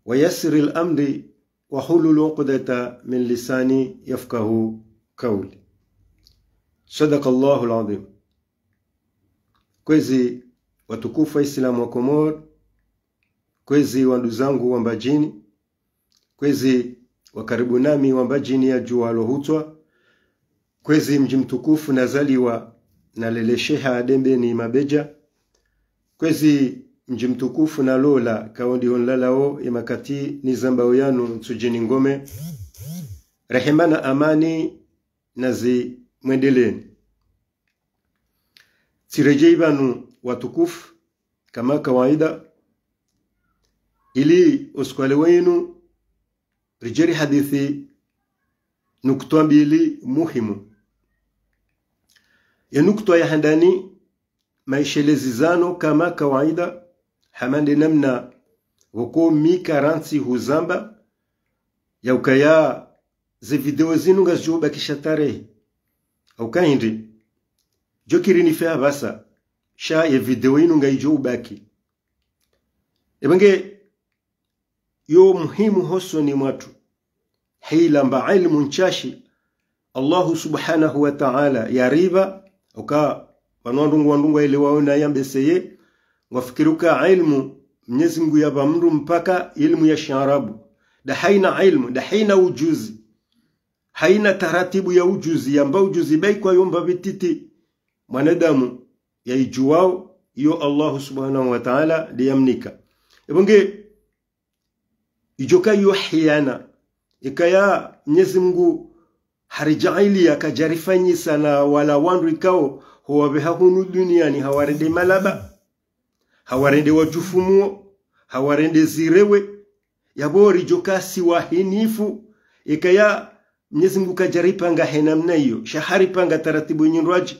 ويسر الأمر وحلل عقدة من لساني يفقه قولي. صدق الله العظيم. Kwezi watukufu Waislamu wa Komoro, kwezi wandu zangu wa Mbajini, kwezi wakaribu nami wa Mbajini ya jua lohutwa, kwezi mji mtukufu nazaliwa na lele Sheha Dembeni Mabeja, kwezi mji mtukufu na lola kaundi onlalao imakati nizambao yanu nsujini ngome, rehema amani nazi mwendeleni. Sirejei banu watukufu kama kawaida, ili uskwale wenu rijeri hadithi nukta mbili muhimu. Ya nukta ya handani maishelezi zano kama kawaida hamande namna wako mikaransi huzamba ya ukaya ze video zinu ngazijoba kisha tarehe au kaindi jokiri nifea basa sha ya video inu ngaijoba ki ebange yo muhimu hoso ni mwatu hila mba ilmu nchashi Allahu subhanahu wa ta'ala ya riba uka wanwandungu ili waona yambeseye wafikiruka ilmu Mwenyezi Mungu yaba mru mpaka ilmu ya Sharabu da haina ilmu da haina ujuzi haina taratibu ya ujuzi yamba ujuzi bai kwa yomba bititi mwanadamu ya ijuwao iyo Allah subhanahu wa ta'ala liyamnika ebonge ijoka yuhiyana ikaya Mwenyezi Mungu harijaili akajarifanyi sana wala wandu ikao huwa behahunu duniani hawarende malaba hawarende wajufumuo hawarende zirewe yabori jokasi wahinifu ikaya Mwenyezi Mungu kajaripanga henamna hiyo shahari panga taratibu nyindraji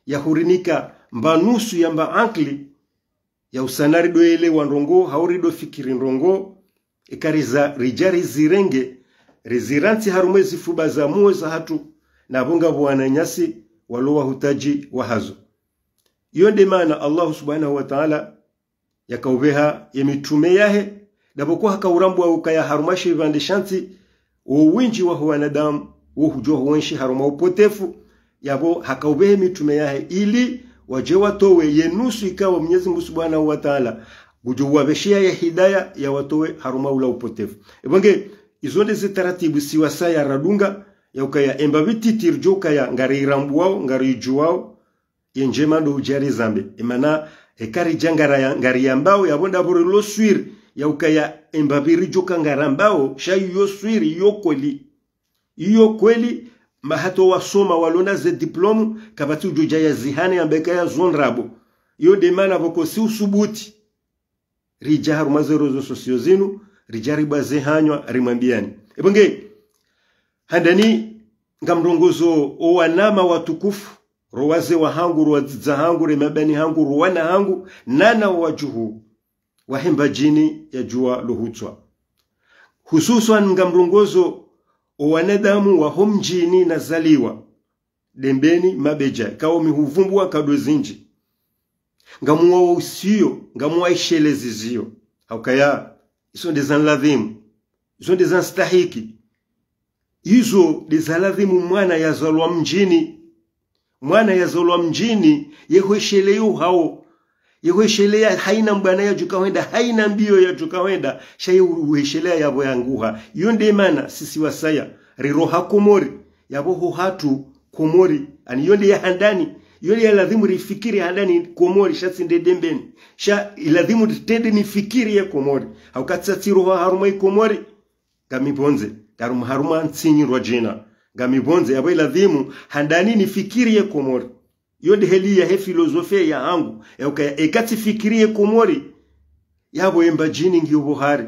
ya hurinika mbanusu ya mba ankli ya usanari doele wanrongo haurido fikiri nrongo ikariza rijari zirenge reziranti harumezi fuba za muo za hatu na bunga buwana nyasi waluwa hutaji wahazo. Yonde maana Allah subhanahu wa ta'ala yakaubeha yemitume yahe dabokuwa hakaurambu wa ukaya harumashi vande shanti uwinji wa wanadamu uhujo huwenshi haruma upotefu yabo hakaubehe mitume yahe ili waje watowe yenusu ikawa Mwenyezi Mungu subhanahu wa ta'ala gujo wabeshia ya hidayah ya watowe haruma ula upotefu. Ebonge izonde zitaratibu siwasa ya radunga ya ukaya embabiti tirjoka ya ngari rambuwao ngari juwao yenjema ndo ujari zambe emana ekari jangara ya ngari yambao ya bonda bore lo swir ya ukaya embabiri joka ngarambao shayu yo swir yo kweli mahato wasoma walona ze diplomu kabati ujoja ya zihane ambeka ya zonrabo yo demana boko si usubuti rijaharu mazerozo sosio zinu rijari baze hanywa rimambiani ebonge handani ngamrongozo o wanama watukufu rowaze wa hangu rowaza hangu remabani hangu rowana hangu nana wajuhu wahemba jini ya jua lohutwa hususan ngamrongozo o wanadamu wa homjini na zaliwa dembeni Mabeja kao mihuvumbua kadozinji ngamuwa usio ngamuwa ishelezi zio haukaya iso ndezanladhimu iso ndezanstahiki izo dezaladhimu mwana ya zalwa mjini yehwesheleyo hao yehweshelea haina mbana ya jukawenda haina mbio ya jukawenda shayi uheshelea yabo yanguha yonde mana sisi wasaya riroha komori yabo hatu komori ani yonde ya handani yonde ya ladhimu rifikiri handani komori shatsi ndedembeni sha iladhimu tende ni fikiri ya komori haukatsa roha harumai komori gamibonze haruma nsinyi rojina gamibonze yabo iladhimu handani ni fikiri ya komori yonde heli ya he filosofia ya hangu ekati fikiri ya komori yabo embajini ngiyo buhari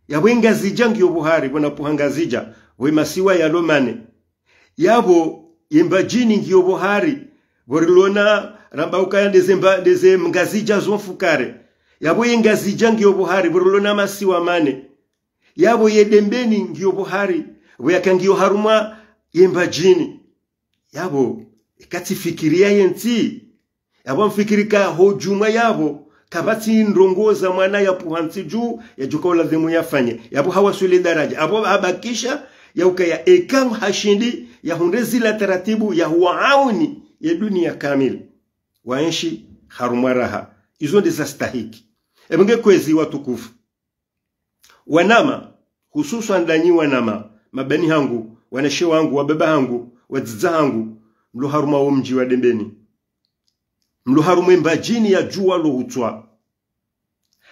yabo ingazija ngiyo buhari bona puhangazija we masiwa ya lomane yabo embajini ngiyo buhari borilona ramba ukaya ndeze mngazija zonfukare yabo ingazija ngiyo buhari borilona masiwa mane yabo yedembeni ngiyo buhari we yakangiyo haruma embajini yabo ikati fikiria yenti yabo mfikirika hojuma yabo kabati ndongoza mwana ya puhansi juu ya juka lazima yafanye yapo hawasuli daraja apo abakisha ya ukaya ekam hashindi ya hundezi la taratibu ya huauni ya dunia kamili waenshi harumaraha izo ndizo stahiki ebenge kwezi watukufu wanama hususan danyi wanama mabani hangu wanashe wangu wababa hangu wadziza hangu mlo haruma wo mji wa dembeni mlo haruma mbajini ya jua lo hutwa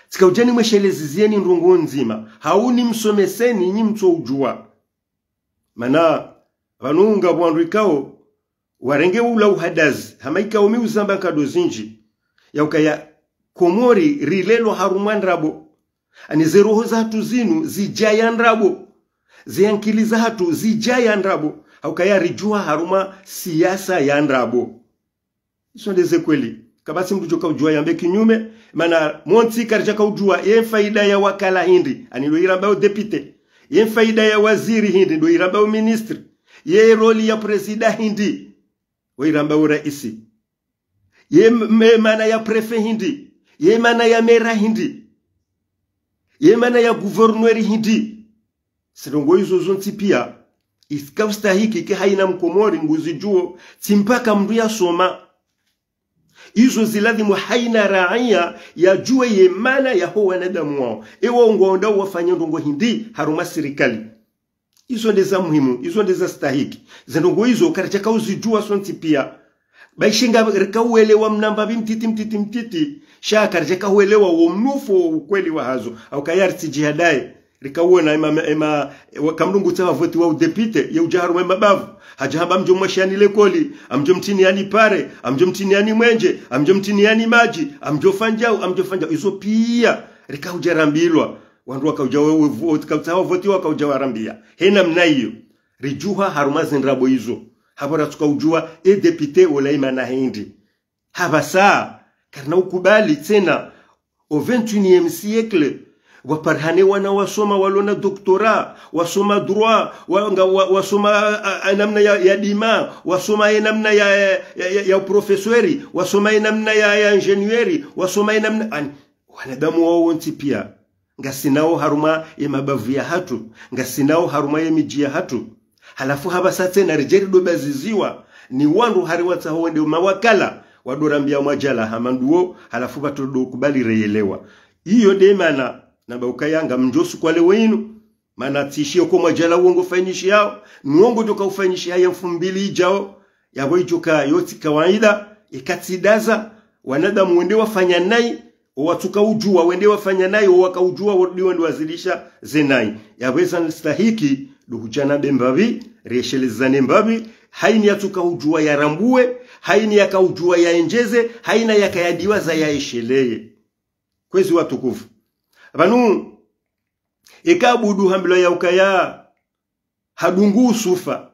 tika ujani mweshelezizieni ndungu nzima hauni msomeseni nyi mto ujua mana vanunga bwanduikao warenge ula uhadazi hamaika umi uzamba kadozinji ya ukaya komori rilelo harumandrabo ani zeroho za hatu zinu zijayandrabo ziyankiliza hatu zijayandrabo haukaya rijua haruma siyasa yandrabo iso ndeze kweli kabasi mtu joka ujua yambe kinyume mana monti karjaka ujua yen faida ya wakala hindi ani ndo irambao depute yen faida ya waziri hindi ndo irambao ministri ye roli ya presida hindi wa irambao raisi ye mana ya prefe hindi ye mana ya mera hindi ye mana ya guvernori hindi sidongo izo zonti pia iskavstahiki ke haina mkomori nguzi juo timpaka mdu ya soma izo ziladhimu haina raia ya juwe ye mana ya ho wanadamu wao ewa ungoonda wafanya ndongo hindi haruma serikali izo ndeza muhimu izo ndeza stahiki zendongo izo karachaka uzijua sonti pia baishinga reka uelewa mnamba mtiti sha karachaka uelewa womnufo ukweli wa hazo au kayarti jihadae reka uona ema kamrungu tawa voti wa udepite ya ujaharu mabavu hajahamba mjo mwashani lekoli amjo mtini yani pare amjo mtini yani mwenje amjo mtini yani maji amjo fanjao izo pia reka ujarambilwa wandu wakaujawe voti wakaujawarambia hena mnaiyo rijuha harumazi nrabo izo habara tukaujua depute wala imana hindi haba saa karna ukubali tena au 21e siècle waparhane wana wasoma walona doktora wasoma droit wasoma namna ya dima wasoma namna ya professori wasoma namna ya ingenieri wasoma namna wanadamu wao wonti pia ngasinao haruma ya mabavu ya hatu ngasinao haruma ya miji ya hatu halafu haba sate na rijeri do baziziwa ni wandu hariwata wende mawakala wadorambia mwajala hamanduo halafu batodo kubali reyelewa hiyo de mana na baukayanga mjosu kwa lewenu mana tishio kwa mwajala uongo fanyishi yao nuongo toka ufanyishi haya mfumbili ijao yabo ijoka yoti kawaida ikatidaza wanadamu wende wafanya nai watuka ujua wende wafanya nai wakaujua wende wazilisha zenai yaweza nistahiki duhujana bembabi reshelezane mbabi haini yatuka ujua ya rambue haini yaka ujua ya enjeze haina yaka yadiwaza ya esheleye kwezi watukufu Vanu ikabudu hambilo ya ukaya hadungu sufa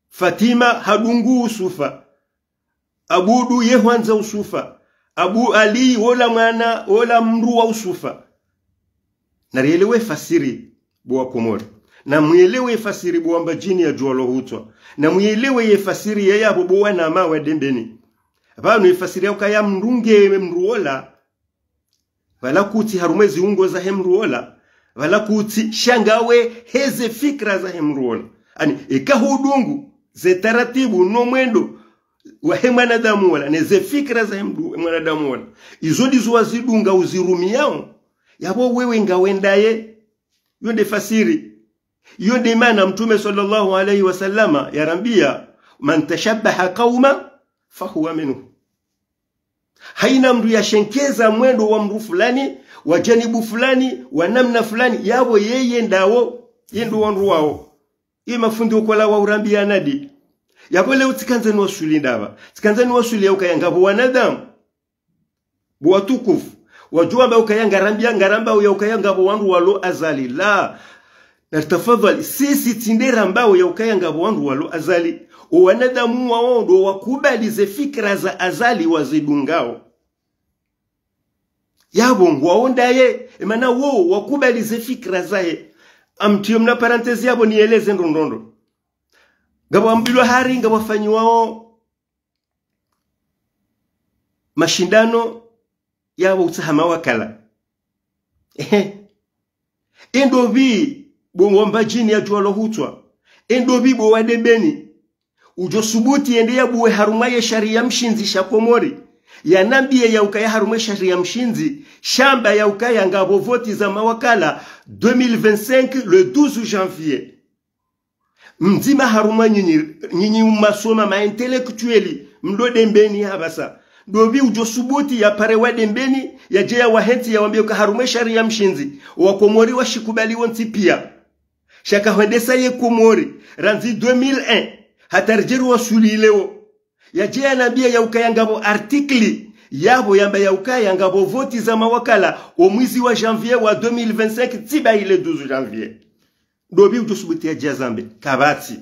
Fatima hadungu usufa abudu yehuanza usufa Abu Ali wala mwana wala mru wa usufa na rielewe fasiri buwa komori na muelewe fasiri buwa mbajini ya jualo hutwa na muelewe ye fasiri ya yabo buwa na mawe dembeni vanu ye fasiri ya ukaya mrunge mruola wala kuti harumezi ungo za hemruola wala kuti shangawe heze fikra za hemruola ani ikahudungu ze taratibu no mwendo wa hemwanadamu wala neze fikra za hemwanadamu wala izo ndizo wazidunga uzirumi yao yabo wewe ngawendaye yonde fasiri yonde mana mtume sallallahu alayhi wasallama yarambia man tashabbaha qauma fahuwa minhu haina mdu ya shenkeza mwendo wa mru fulani wa janibu fulani wa namna fulani yabo yeye ndawo yendo wandu wao hii mafundi ukola wa urambia nadi yabo leo tikanza ni wasuli ndaba tikanza ni wasuli ya ukayanga bo wanadamu bo watukufu wajua ba ukayanga rambia ngaramba ya ukayanga bo wandu walo azali la na tafadhali sisi tindera mbao ya ukayanga bo wandu walo azali wanadamu wao ndo wakubali ze fikra za azali wazidungao yabo ngwaondaye maana wao wakubali ze fikra zae amtio mna parentesi yabo nieleze ndondondo ngabo ambilwa hari ngabo fanyiwao mashindano yawo utsahama wakala endobi bongomba jini ya jualo hutwa endobi bo wadebeni ujo subuti ende ya buwe harumaye sharia mshinzi shakomori ya nambie ya ukaya harumaye sharia mshinzi shamba ya ukaya ngabo voti za mawakala 2025 le 12 janvier mzima haruma nyinyi masoma ma intellectueli mdo dembeni habasa dobi ujo subuti ya pare wa dembeni ya jeya wahenti ya wambia ukaharumaye sharia mshinzi wakomori wa shikubali wonti pia shaka hwendesa ye komori ranzi 2001 hatarjeru wa suli leo ya jea nabia ya ukayangabo artikli yabo yamba ya ukayangabo voti za mawakala o mwezi wa janvier wa 2025 tiba ile 12 janvier dobi ujosubuti ya jea zambe kabati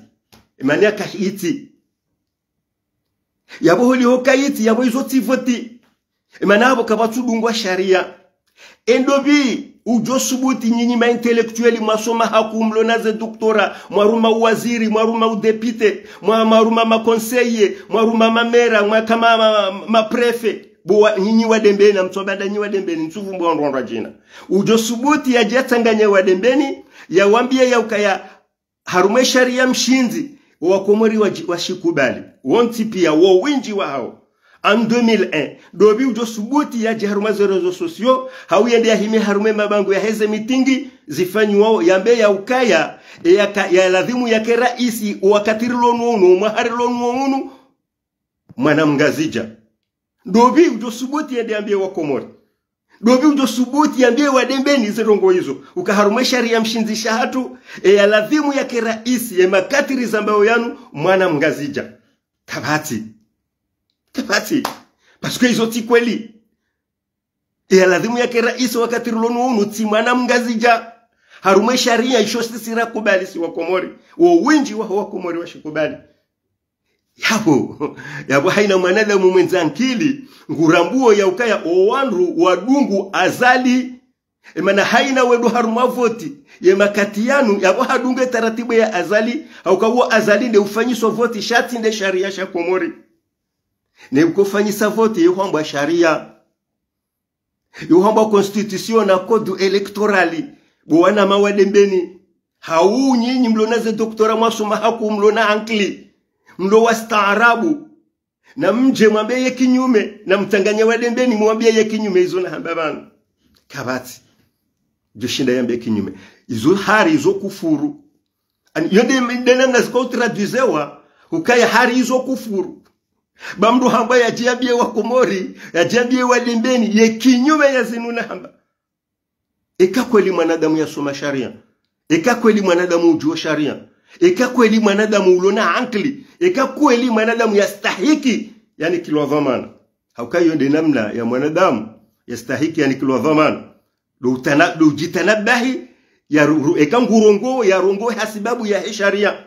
emania kahiti yabo holi hokayiti yabo izoti voti emana habo kabatu dungwa sharia endobi ujo subuti nyinyi ma intellectueli masoma hakumlo na ze doktora mwaruma waziri mwaruma udepite mwaruma ma conseiller mwaruma mamera mwakama ma prefe bo nyinyi wadembeni na mtobada nyinyi wadembeni ntuvu mbondwa jina ujo subuti ya jatanganya wadembeni ya wambia ya ukaya harume sharia mshinzi wakomori washikubali wonti pia wo winji wao en 2001 dobi ujo subuti ya haruma za rezo sosio hawiyende ya hime harume mabango ya heze mitingi zifanywa yambe ya ukaya ya ladhimu ya keraisi wakatirilo nuunu maharilo nuunu mwana mngazija dobi ujo subuti ya diambie wakomori dobi ujo subuti ya mbie wadembeni zirongo hizo ukaharume sharia mshinzi shahatu ya ladhimu ya keraisi ya makatiri zambao yanu mwana mngazija kabati parce que izoti kweli ya ladhimu yake rais wakati rulonu timana mngazija harume sharia isho sisira kubali si wakomori wo winji wa wakomori washikubali yabo haina mwanadamu mwenzankili ngurambuo ya ukaya owanru wadungu azali emana haina wedu haruma voti ye makati yanu yabo hadunge taratibu ya azali haukawo azali nde ufanyiswa voti shati nde sharia shakomori ne ukofanyisa vote yohamba sharia yohamba constitution na code electorali bwana mawadembeni hau nyinyi mlonaze doktora mwasoma haku mlona ankli mlo wastaarabu na mje mwambie ye kinyume na mtanganya wadembeni mwambie ye kinyume hizo na hambabana kabati joshinda yambe kinyume hizo hari hizo kufuru yonde ndena ngaziko traduzewa ukaya hari hizo kufuru bamdu hamba ya jiambie wa komori ya jiambie wa dembeni ye kinyume ya zinuna hamba eka kweli mwanadamu ya soma sharia eka kweli mwanadamu ujua sharia eka kweli mwanadamu ulona ankli eka kweli mwanadamu ya stahiki yani kilo dhamana haukai yonde namna ya mwanadamu ya stahiki yani kilo dhamana do jitanabahi ya eka ngurongo ya rongo hasibabu ya sharia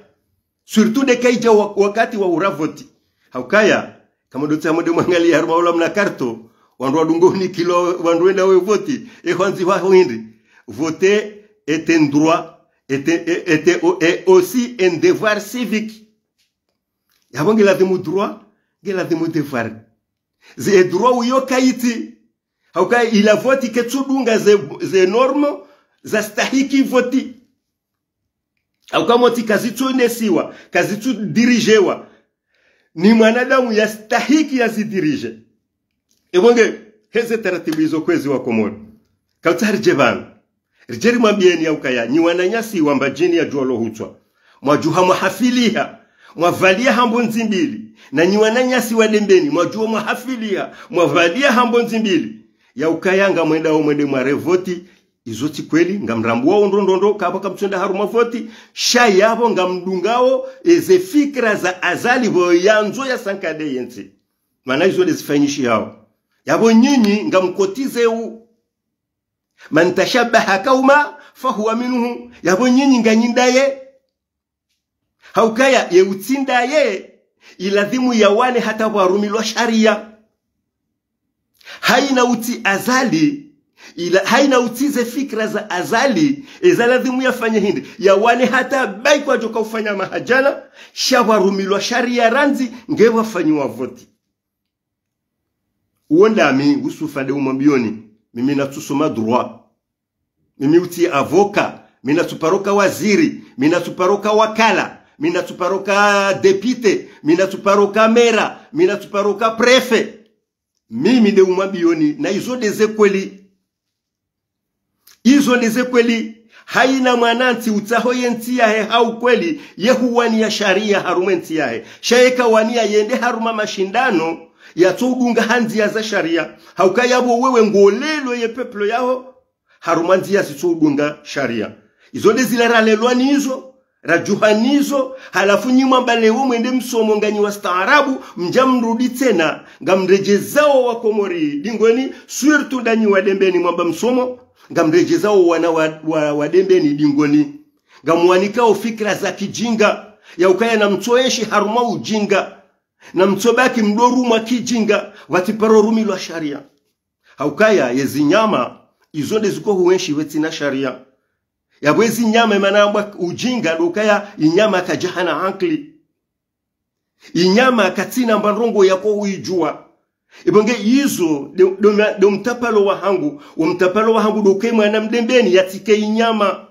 surtout de kaija wakati wa uravoti haukaya kama dota mode mwangalia haruma ula mna karto wandu wadungoni kilo wandu wenda we voti kwanzi wa hindi voter est un droit et aussi un devoir civique yabonge la demu droit gela demu devoir ze droit uyo kaiti haukaya ila voti ketsudunga ze norme za stahiki voti haukaya moti kazitu nesiwa kazitu dirigewa ni mwanadamu ya stahiki ya zidirije ebonge heze taratibu hizo kwezi wa komori kautari jebana rijeri mwambieni ya ukaya ni wananyasi wamba jini ya jualo hutwa mwajuha mwahafiliha mwavalia hambo nzimbili na ni wananyasi wadembeni mwajuha mwahafiliha mwavalia hambo nzimbili ya ukaya nga mwende mwarevoti izoti kweli ngamrambuwa ondondondo kapa kamtsonda haruma voti shayabo ngamdungao eze fikra za azali bo yanzo ya sankade yensi mana izo lezifanyishi yao yabo nyinyi ngamkotize u man tashabbaha kauma fahuwa minhu yabo nyinyi nganyindaye haukaya ye utsindaye iladhimu yawane hata warumilwa sharia haina uti azali haina utize fikra za azali ezaladhimu yafanya hindi yawane hata bai kwa joka ufanya mahajana shawarumilwa sharia ranzi ngewa fanyiwa voti uonda mi usufade umambioni mimi natusoma droit mimi uti avoka mimi natuparoka waziri mimi natuparoka wakala mimi natuparoka depute mimi natuparoka mera mimi natuparoka prefet mimi de umambioni na izo deze kweli haina mwananti utaho yenti yahe hau kweli yehuwani ya sharia harumenti yahe shaeka wania yende haruma mashindano ya tudunga handia za sharia haukayabo wewe ngolelo ye peplo yao harumandia zitudunga sharia izo dezilaralelwa nizo rajuhanizo halafu nyuma mbalewo mwende msomo nganyi wa staarabu mjamrudi tena ngamrejezao wa Komori dingoni surtout ndani wa dembeni mwamba msomo ngamrejezao wana wa dembeni dingoni ngamwanikao fikra za kijinga ya ukaya na mtoeshi haruma ujinga na mtobaki mdoruma kijinga watiparo rumi lwa sharia haukaya yezinyama izonde ziko huwenshi wetina sharia yabwezi nyama manamba ujinga ukaya inyama kajahana ankli inyama katina mbarongo yako uijua ibonge izo do mtapalo wa hangu doke mwana mdembeni yatike inyama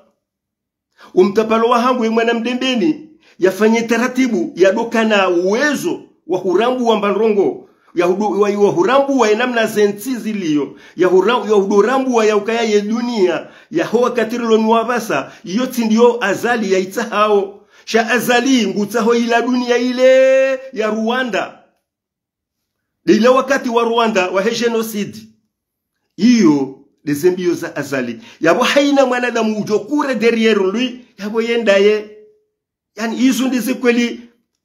umtapalo wa hangu mwana mdembeni yafanye taratibu yadokana uwezo wa hurambu wa mbarongo ya hurambu wa namna zentsizi liyo ya hudorambu wa yaukaya ye dunia ya hoa katirilo nuwabasa yoti ndiyo azali ya itahao sha azali ngutaho ila dunia ile ya Rwanda ile wakati wa Rwanda wa genocide iyo dezembio za azali yabo haina mwanadamu ujokure derrière lui yabo yendaye yani izo ndize kweli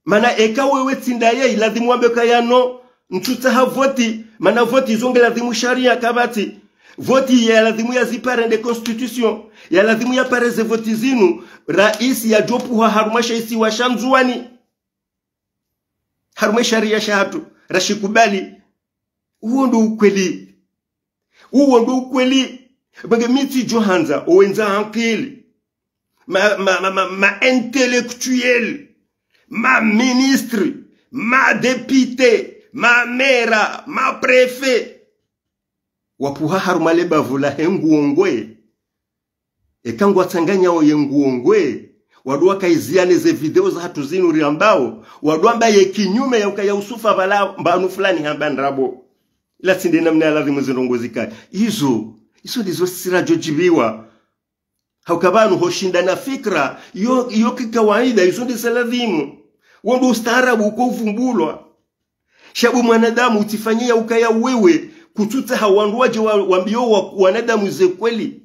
mana eka wewe tindaye ilazimu ambe kayano ntuta havoti mana voti zonge lazimu sharia kabati voti ya lazimu ya zipare de constitution ya lazimu ya pareze voti zinu rais ya jopu wa harumasha isi wa shamzuani harume sharia shahatu rashikubali uo ndo ukweli bange miti johanza owenza hankili ma intellectuel ma ministre ma député ma mera ma prefet wapuha harumale bavula henguongwe ekangwa tanganya oyenguongwe wadua kaiziane ze video za hatu zinu riambao wadua mbaye kinyume ya ukaya usufa bala mbanu fulani hamba ndrabo ila tinde namna lazimu zinongozika izo ndizo sirajojibiwa haukabanu hoshinda na fikra yo kikawaida izo ndizo lazimu wando ustaarabu uko uvumbulwa shabu mwanadamu utifanyia ukaya wewe kututa hawanduaje wambio wanadamu ze kweli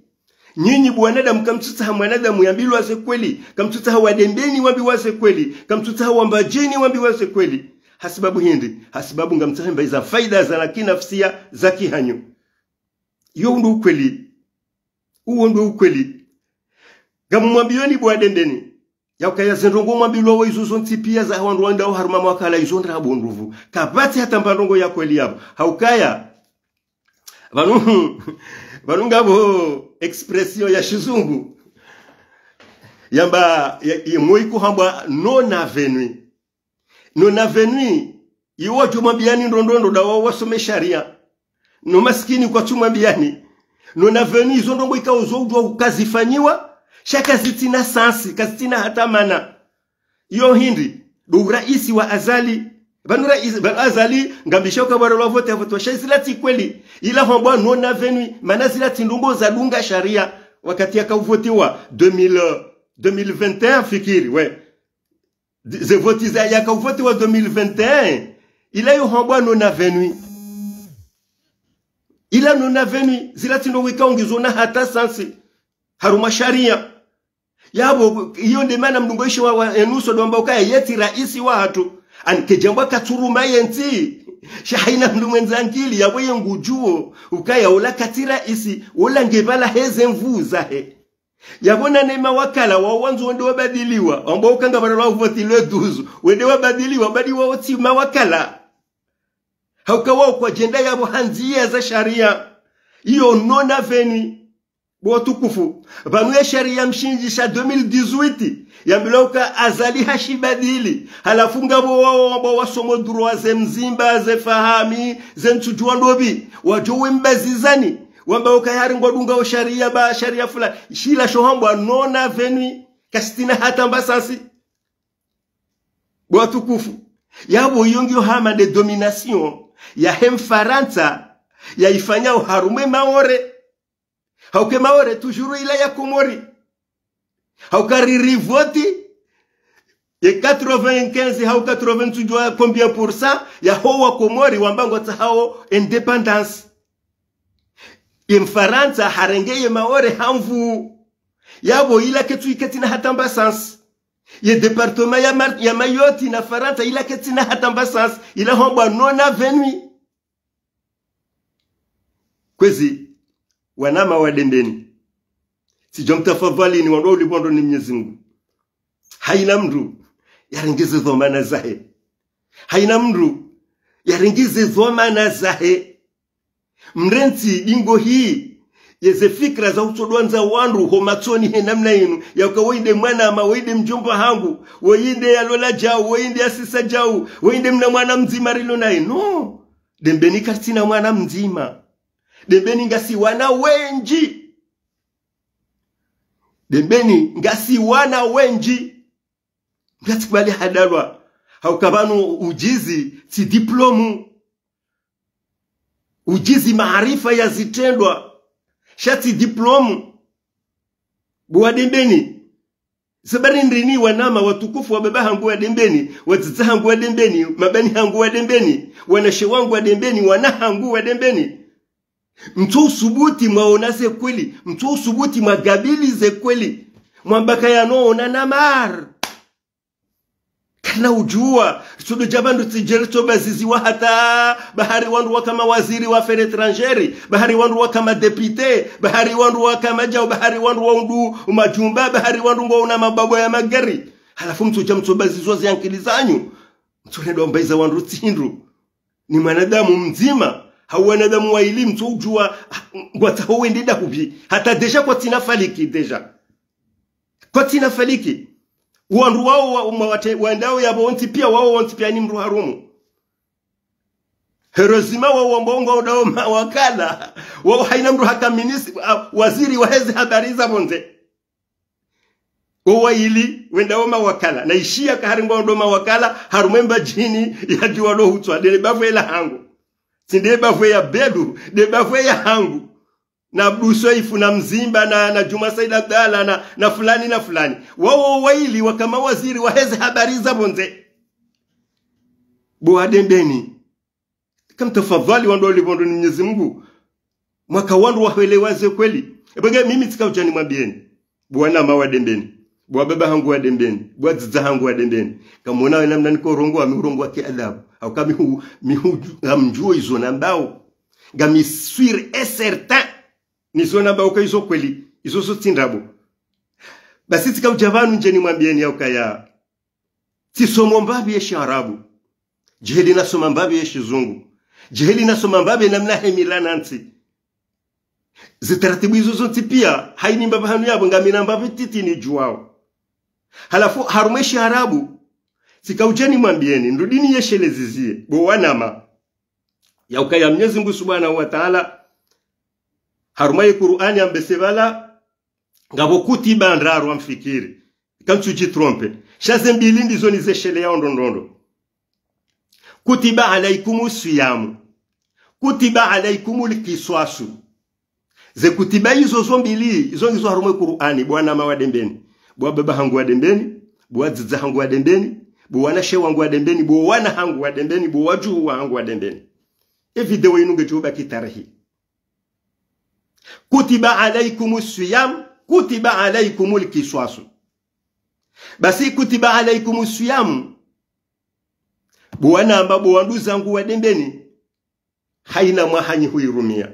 nyinyi bwanadamu kamtuta mwanadamu yambilwa ze kweli kamtuta wadembeni wambi waze kweli kamtuta wambajeni wambi waze kweli hasibabu hindi hasibabu ngamtahemba za faida za kinafsia za kihanyo yo ndo ukweli uo ndo ukweli ngamwambioni bwadendeni yaukaya zendongo mwambilo wa izo zonti pia za hawandu wanda au haruma wakala izo ndra bonruvu kabati hata mbandongo ya kweli yabo haukaya vanungabo expression ya shizungu yamba moiku hamba non avenue iwo tumwambiani ndondondo dawa wasome sharia no maskini kwa tumwambiani non avenue izo ndongo ikauzo ukazifanyiwa shaka zitina sansi kazitina hata mana yo hindi do raisi wa azali banu azali ngambisha ukabara lwa vote vote shaizilati kweli ila hambwa non avenue mana zilati ndumbo za dunga sharia wakati yakavotiwa 2021 fikiri we ze votiza yakavotiwa 2021 ila yo hambwa non avenue ila non avenue zilati ndo wikaongizona hata sansi haruma sharia yabo iyo ndemana mdungoishi wa enuso domba ukaya yeti raisi wa hatu ankejamba katuruma yenti shahina mdumwenzangili yabo yengujuo ukaya ula katira isi ula ngebala heze mvuza he yabona nema wakala wa wanzu wende wabadiliwa amba ukanga barala voti le 12 wende wabadiliwa badi wa oti mawakala haukawa kwa jenda yabo hanzia za sharia iyo non avenue Bo tukufu banu ya sharia mshinjisha 2018 yambiloka azali hashibadili halafunga bo wasomo droit ze mzimba ze fahami ze ntujua ndobi wajowe mbazizani wamba ukayari ngodunga o sharia ba sharia fula shila shohambwa nona venui kastina hata mbasasi bo tukufu yabo yongyo hama de domination ya hemfaransa ya ifanya uharume maore hauke maore tujuru ila ya Komori hauka rivoti ya 95 hauka 80 tujua combien % ya hoa Komori wambango hao independence Mfaransa harengeye maore hamvu yabo ila ketu iketina hatamba sans ye departement ya Mayotte na Faransa ila ketina hatamba sans ila homba nona venui kwezi wanama wadendeni sijomtafadhali ni wando ulibondo ni Mwenyezi Mungu haina mndu yaringize dhomana zahe haina mndu yaringize dhomana zahe mrenti ingo hii yeze fikra za utodwanza wandu homatoni he namna yinu ya kawaide mwana ama waide mjomba hangu waide alola jao waide asisa jao waide mna mwana mzima rilo nae no dembeni katina mwana mzima dembeni ngasi wana wenji dembeni ngasi wana wenji ngati kubali hadalwa haukabanu ujizi si diplomu ujizi maarifa ya zitendwa shati diplomu buwa dembeni sabari ndrini wanama watukufu wa baba hangu wa dembeni watiza hangu wa dembeni mabani hangu wa dembeni wanashe wangu wa dembeni wana hangu wa dembeni mtu usubuti mwaonase kweli mtu usubuti magabili ze kweli mwambaka ya noona na mar kana ujua sudo jabandu tijerito bazizi wa hata bahari wandu wa kama waziri wa affaires étrangères bahari wandu wa kama député bahari wandu wa kama jao bahari wandu wa undu umajumba bahari wandu wa una mababo ya magari halafu mtu jamto bazizi wa ziankilizanyu mtu nendo mbaiza wandu tindru ni mwanadamu mzima hawanadamu wa elimu mtu ujua ngwata ho wendida kubi hata deja kwa tinafaliki deja kwa tinafaliki wandu wao wandao ya bonti pia wao wanti pia ni mru harumu herozima wao mbongo udao mawakala wao haina mru haka waziri wa hezi habari za bonze wao ili wendao mawakala na ishia kaharingo ndo mawakala harumemba jini ya juwalo hutwa dele bafwe la hangu sinde bafwe ya bedu de bafwe ya hangu na Abdul Swaifu na Mzimba na Juma Said Abdalla na fulani na fulani wao waili wakama waziri wa hezi habari za bonze boadembeni kama tafadhali wando ulibondo ni Mwenyezi Mungu mwaka wandu waelewaze kweli ebenge mimi tikaujani mwambieni bwana mawadembeni bwa baba hangu wa dembeni bwa ziza hangu wa dembeni kama unawe namna niko rongo wa mirongo wake adabu au kama mihuju amjua hizo nambao gami suir et certain ni zona ba ukaizo kweli izo so tindabo basi tika ujavanu njeni mwambieni au kaya tisomo mbabi yeshi arabu jeheli nasoma mbabi yeshi zungu jeheli nasoma mbabi namna hemilana nti zitaratibu izo zonti pia haini mbabi hanu yabo ngamina mbabi titi ni juwao halafu harumeshi arabu tika ujeni mwambieni ndudini yeshi lezizie bo wanama ya ukaya Mwenyezi Mungu Subhanahu wa Ta'ala harumaye Qur'ani ambesevala ngabo kutiba ndraro amfikiri kantuji trompe shaze mbili ndizo nizeshele ya ndondondo kutiba alaikumus siyamu kutiba alaikumul kiswasu ze kutiba hizo zombili hizo ndizo harumaye Qur'ani bwana mawadembeni bwa baba hangu wa dembeni bwa ziza hangu wa dembeni bwa na shewa hangu wa dembeni bwa wana hangu wa dembeni bwa waju hangu wa dembeni video inunge chuba kitarahi kutiba alaikumus siyam kutiba alaikumul kiswasu basi kutiba alaikumus siyam bwana ambapo wandu zangu wa dembeni haina mwahanyi huirumia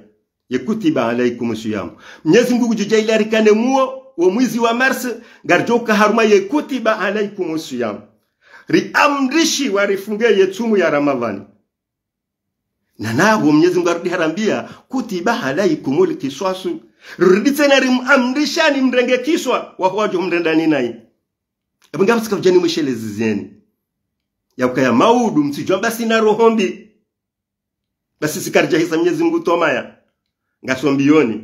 ye kutiba alaikumus siyam Mwenyezi Mungu kujaila rikane muo wa mwezi wa Mars garjoka haruma ye kutiba alaikumus siyam ri amrishi warifunge yetumu ya Ramadhani na nabo Mwenyezi Mungu arudi harambia kutiba alaikumul kiswasu rudi tena amrishani mrenge kiswa wahojo mrendani nai ebunga psika vijani mweshelezi zeni ya ukaya maudu msijwa basi na rohombi basi sikarija hisa Mwenyezi Mungu tomaya ngasombioni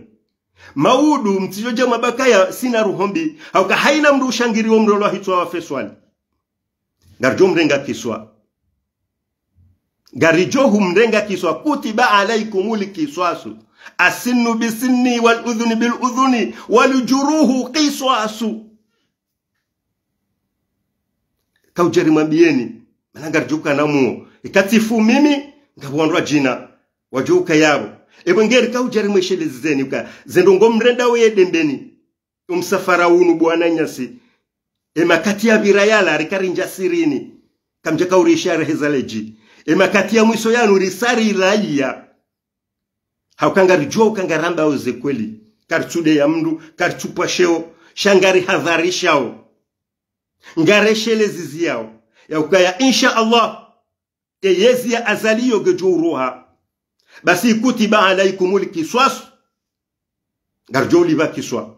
maudu msijoje mabakaya sina rohombi au ka haina mru shangiri wa mrolo hitwa wa feswali garjo mrenga kiswa garijohu mrenga kiswa kutiba alaikumul kiswasu asinu bisinni wal udhuni bil udhuni wal juruhu qiswasu kaujeri mwambieni manangarjuka namuo ikatifu mimi ngabondwa jina wajuka yabo ebongeri kaujeri mweshelezi zeni uka zendongo mrenda we dembeni umsafara unu bwana nyasi emakati ya virayala rikarinja sirini kamje kaurisha rehezaleji emakati ya mwiso yanu risari raia haukangari jua ukangaramba uze kweli kartude ya mndu kartupwa sheo shangari hadharishao ngareshele zizi yao ya ukaya insha Allah yezi ya azaliyo gejuruha basi kutiba alaikumul kiswas garjo liva kiswa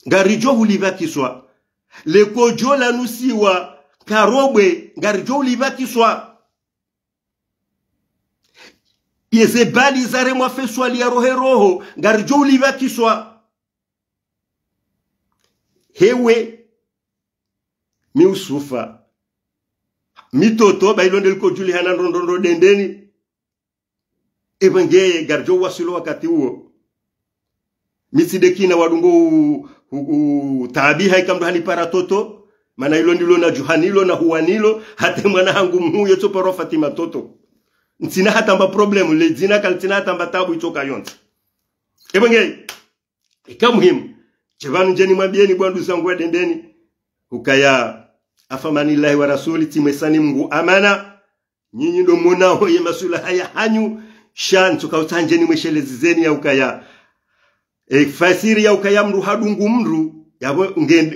garijo liva kiswa lekojo la nusiwa karobwe garijo liva kiswa yeze bali zare mwafeswa liya roho garijo liva kiswa hewe mi usufa mitoto bailonde liko juli hana rondondo dendeni ebangeye garjo wasilo wakati huo misidekina wadungo tabiha ikamdo hani para toto mana ilo ndilo na juhanilo na huwanilo hata mwana hangu mhuyo to paro Fatima toto ntina hata mba problem le zina kaltina hata mba tabu itoka yonte ebangeye ikamuhimu chevanu njeni mwambieni bwandu zangu dendeni ukaya afamanillahi wa rasuli timesani Mungu amana nyinyi ndo munao ye masula haya hanyu shan tukautanjeni mweshelezi zeni ya ukaya fasiri ya ukaya mru hadungu mru yabo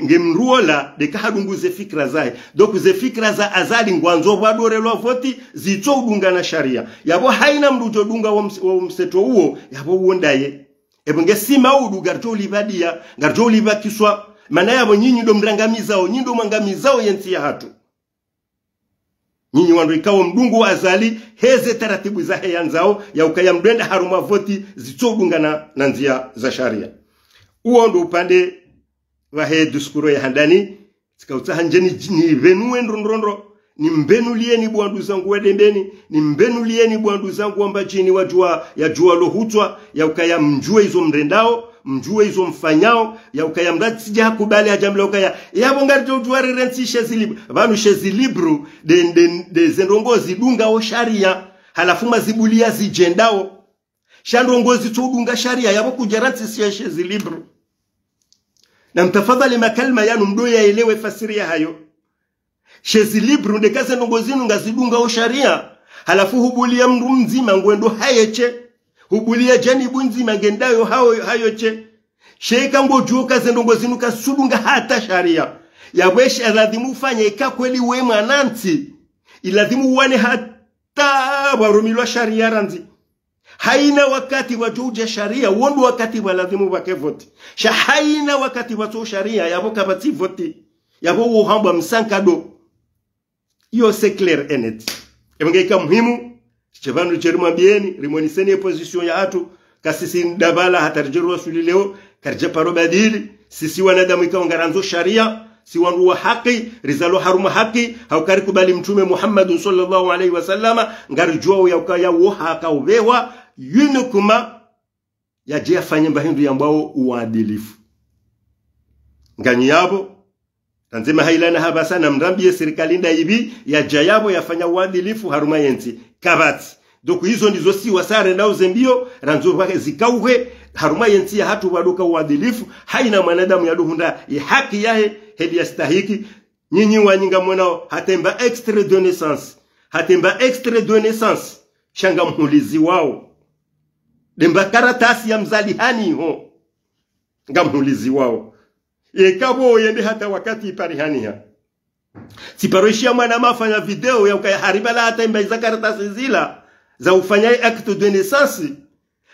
ngemruola deka hadunguze fikra zae dokuze fikra za azali ngwanzo badorelwa voti zito udunga na sharia yabo haina mru jodunga wa mseto huo yabo uondaye ebonge si maudu garjo livadia garjo livakiswa mana yabo nyinyi ndo mrangamizao nyinyi ndo mwangamizao yensi ya hatu nyinyi wandu ikawo mdungu wa azali heze taratibu za heyanzao ya ukaya mdwenda haruma voti zitodunga na nzia za sharia uo ndo upande wa he diskuro ya handani sikauta hanjeni ni venue ndrondro ni mbenulieni bwandu zangu wedembeni ni mbenulieni bwandu zangu ambachini wajua ya jua lohutwa ya ukaya mjue hizo mrendao mjue hizo mfanyao ya ukaya mradi sija kubali hajamla ukaya yabo ngarjo juari rensi shezilibru vanu shezilibru de zendongozi dunga o sharia halafu mazibulia zijendao shandongozi to dunga sharia yabo kujaransi siya shezilibru na mtafadhali makalma yanu mdoya elewe fasiria hayo shezilibru de kaze ndongozinu ngazidunga o sharia halafu hubulia mru mzima ngwendo hayeche hubulia janibu nzima ngendayo hayoche sheika ngojuka zendongo zinuka sudunga hata sharia yabweshi aladhimu fanya ikakweli we mwananti iladhimu wane hata warumilwa sharia ranzi haina wakati wajuja sharia wondu wakati waladhimu wake voti haina wakati watu sharia yabo kabati voti yabo uhamba msankado yo c'est clair et net ebengeka muhimu chevanu cherima bieni rimoniseni position ya hatu kasisi ndabala hatarjeru wasuli leo karje paro badili sisi wanadamu ikaongaranzo sharia si wandu wa haki rizalo haruma haki haukari kubali mtume Muhammad sallallahu alaihi wasallama ngarijua ya ukaya wo haka ubewa yunukuma ya je afanye mbahindu yambao uadilifu ngani yabo tanzima hailana haba sana mrambie serikali nda hivi ya jayabo yafanya uadilifu haruma yenzi kabati doku hizo ndizo si wasare nao zembio ranzo wake zikauwe haruma yenzi ya hatu wadoka uadilifu haina mwanadamu ya duhunda ya haki yahe hedi ya stahiki nyinyi wanyinga mwanao hatemba extrait de naissance shanga mhulizi wao demba karatasi ya mzalihani ho ngamhulizi wao kabo yende hata wakati parihania siparoishia mwana mafanya video ya ukaya haribala hata imba za karatasi zila za ufanyai acte de naissance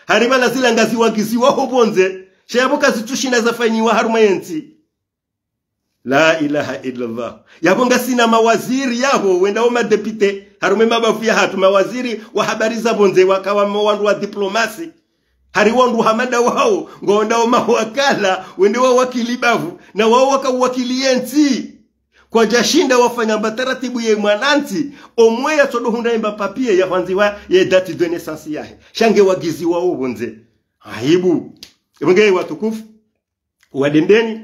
Hariba na zila ngazi wagizi waho bonze. Shayabo kazi tushina zafanyiwa haruma yensi. La ilaha illallah. Yabonga sina mawaziri yabo wenda o madepite harume mabafu ya hatu mawaziri wa habari za bonze wakawa mwandu wa diplomasi. Hari wandu hamada wao ngonda o mawakala wende wa wakili bavu na wao wakawakili yensi. Kwa jashinda wafanya bataratibu ye mwananti omwe ya todo hunda imba papie ya wanziwa ye date de naissance yahe. Shange wagizi wao bonze. Aibu. Ebonge watukufu wadendeni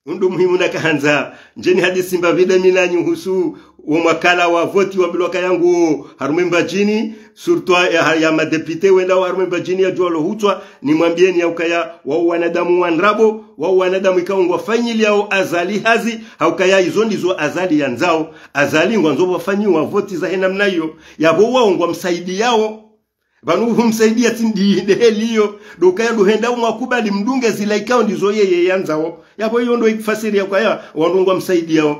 undu muhimu na kahanza njeni hadi simba vida minanyu husu umakala wa voti wa biloka yangu harumemba jini surtwa ya madepite wenda wa harumemba jini ya jualo hutwa ni mwambieni ya ukaya wa wanadamu wanrabo wa wanadamu ikaungwa fanyili yao azali hazi haukaya izondi zo azali ya nzao azali ngwanzo wafanyiwa voti za hena mnayo yabo waungwa msaidi yao Banu humsaidia tindi deheliyo dokaya duhenda umwakubali mdunge zila ikao ndizo yeye yanzao yapo hiyo ndo ikifasiri ya kwa ya wanungwa msaidia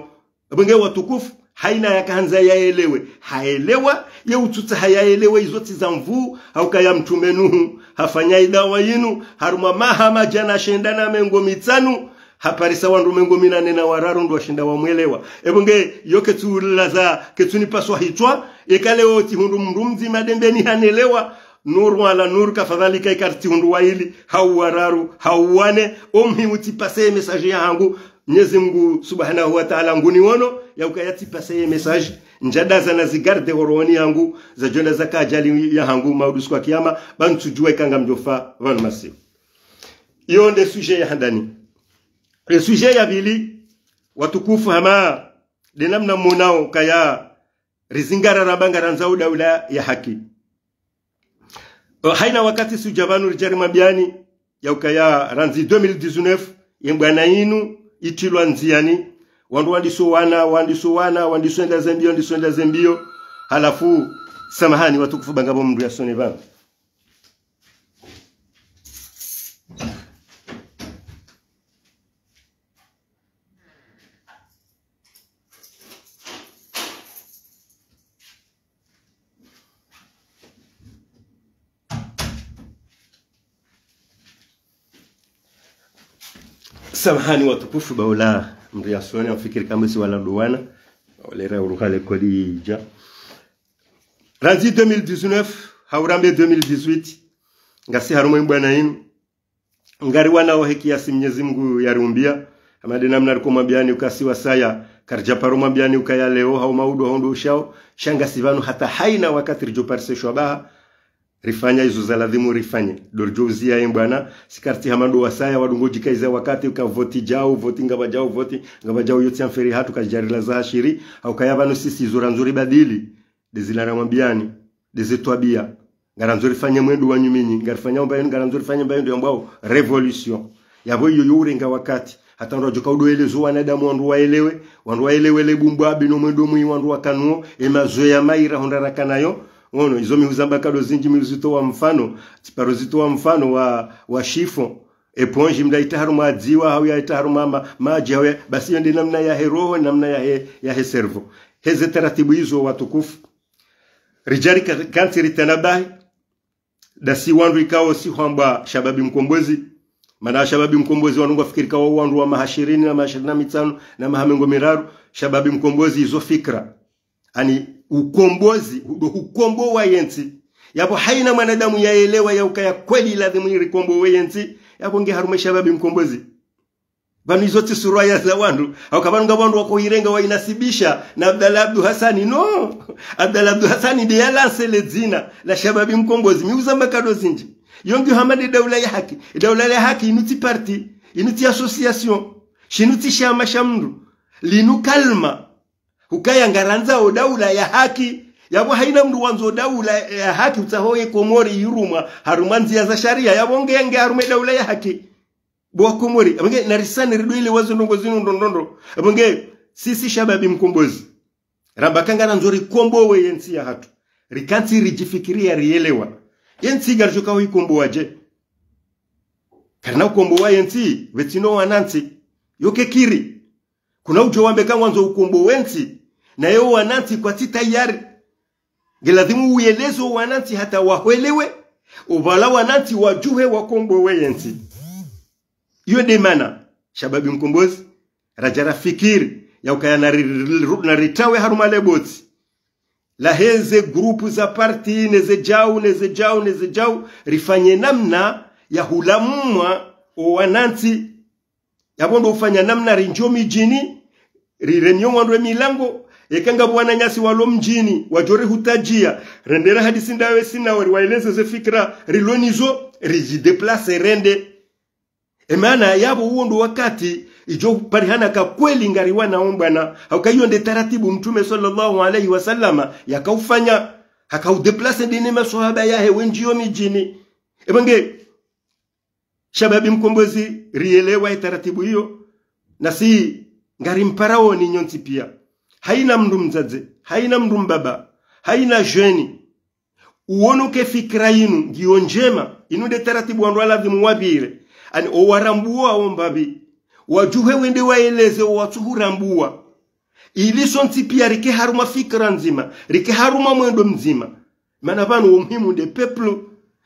abenge watukufu haina yakaanza yaelewe haelewa ya ututa hayaelewe izoti za mvu au kaya mtume Nuhu hafanya idawa yinu haruma mahama jana shendana mengo mitanu haparisa wandu mengo minane na wararu ndo washinda wamwelewa ebonge yoke tuulaza ketuni paswa hitwa ekale oti hundu mrumzi madembeni hanelewa nuru ala nuru kafadhalika ikarti hundu waili hau wararu hauwane omhimu tipase message ya hangu Mwenyezi Mungu Subhanahu wa Ta'ala nguni wono ya ukayati pase message njadaza na zigarde horoni yangu za jona zaka ajali ya hangu maudusu kwa kiyama bantu juwe kanga mjofa vanu masi iyo nde sujet ya handani le sujet ya vili watukufu hama denamna munao kaya rizingara rabanga ranzau daula ya haki haina wakati sujabanu rijari mabiani ya ukaya ranzi 2019 yembwana inu itilwa nziani wandu wandiso enda zembio halafu samahani watukufu bangabo mndu ya sone vangu samahani watukufu baula mriasoni mfikiri kama si wala duwana olera uruhale kodi ja ranzi 2019 haurambe 2018 ngasi harumo bwana yinu ngari wana oheki ya Mwenyezi Mungu yarumbia amade namna alikomwambiani ukasiwa saya karja paroma biani ukaya leo hau maudo hondo ushao shanga sivanu hata haina wakati rijoparse shwabaha rifanya hizo za ladhimu rifanye dorjozia yembwana sikarti hamando wasaya wadungoji kaiza wakati ukavoti jao voti ngaba jao yote amferi hatu kajarila za hashiri au kayabano sisi zura nzuri badili dezilara mwambiani dezetwabia ngaranzuri fanye mwendo wa nyuminyi ngarifanya mbayo ngaranzuri fanye mbayo ndio ambao revolution yabo hiyo yure nga wakati hata ndojo kaudoelezo wanadamu wandu waelewe le bumbwabi no mwendo mwi wandu wakanuo emazoea maira hondaraka nayo Ono izo mihuzamba kado zinji mihuzito wa mfano tiparozito wa mfano wa shifo eponji mdaita haruma adziwa hau ya ita haruma maji hau ya basi yondi namna ya heroho namna ya he servo heze taratibu hizo watukufu rijari kanti ritanabahi dasi wandu ikao si huamba shababi mkombozi mana shababi mkombozi wanunga fikirika wandu wa mahashirini na mahashirina mitano na mahamengo miraru shababi mkombozi izo fikra ani ukombozi ukombo wa yensi yapo haina mwanadamu yaelewa ya ukaya kweli lazima irikombo wa yensi yapo nge harume shababi mkombozi banu zote suraya za wandu au kabanunga wandu wako irenga wa inasibisha na Abdallah Abdu Hassani no Abdallah Abdu Hassani de lance le zina la shababi mkombozi miuzamba kado zinji yongi hamadi daula ya haki inuti parti inuti association shinuti shama shamndu linu kalma hukaya ngaranza o daula ya haki yabo haina mndu wanzo daula ya haki utahoye komori yuruma harumanzi ya za sharia yabo ngenge harume daula ya haki bo komori abenge narisani ridwile wazo ndongo zinu ndondo abenge sisi shababi mkombozi rambakanga nzori kombo we yensi ya hatu rikanti rijifikiria rielewa yensi garjoka wi kombo waje kana kombo wa yensi vetino wananti yoke kiri kuna ujo wambeka mwanzo ukombo wensi na yeo wananti kwa titayari Giladhimu uelezo wananti hata wahwelewe Uvala wananti wajuhe wakombo weyensi. Iyo de mana shababi mkombozi rajara fikiri ya ukaya na ritawe harumale boti. La heze grupu za parti neze jau rifanye namna ya hulamumwa o wananti ya bondo ufanya namna rinjo mijini rirenyo wandwe milango ekanga bwana nyasi walo mjini wajore hutajia rendera hadisi ndawe sina waeleze ze fikra rilonizo rijideplace rende emana yabo uondo wakati ijo parihana ka kweli ngariwa na ombana haukayo nde taratibu mtume sallallahu alaihi wasallama yakaufanya hakaudeplace ndine maswahaba yahe wenjio mijini ebange shababi mkombozi rielewa taratibu hiyo na si ngari mparao ni nyonti pia haina mndu mzaze haina mndu mbaba haina jeni uonuke fikra yinu ngiyo njema inu de taratibu wandu alazimu wabire ani owarambua ombabi wajuhe wende waeleze watuhurambua iliso ntipia rike haruma fikra nzima rike haruma mwendo mzima mana vanu umuhimu de peplo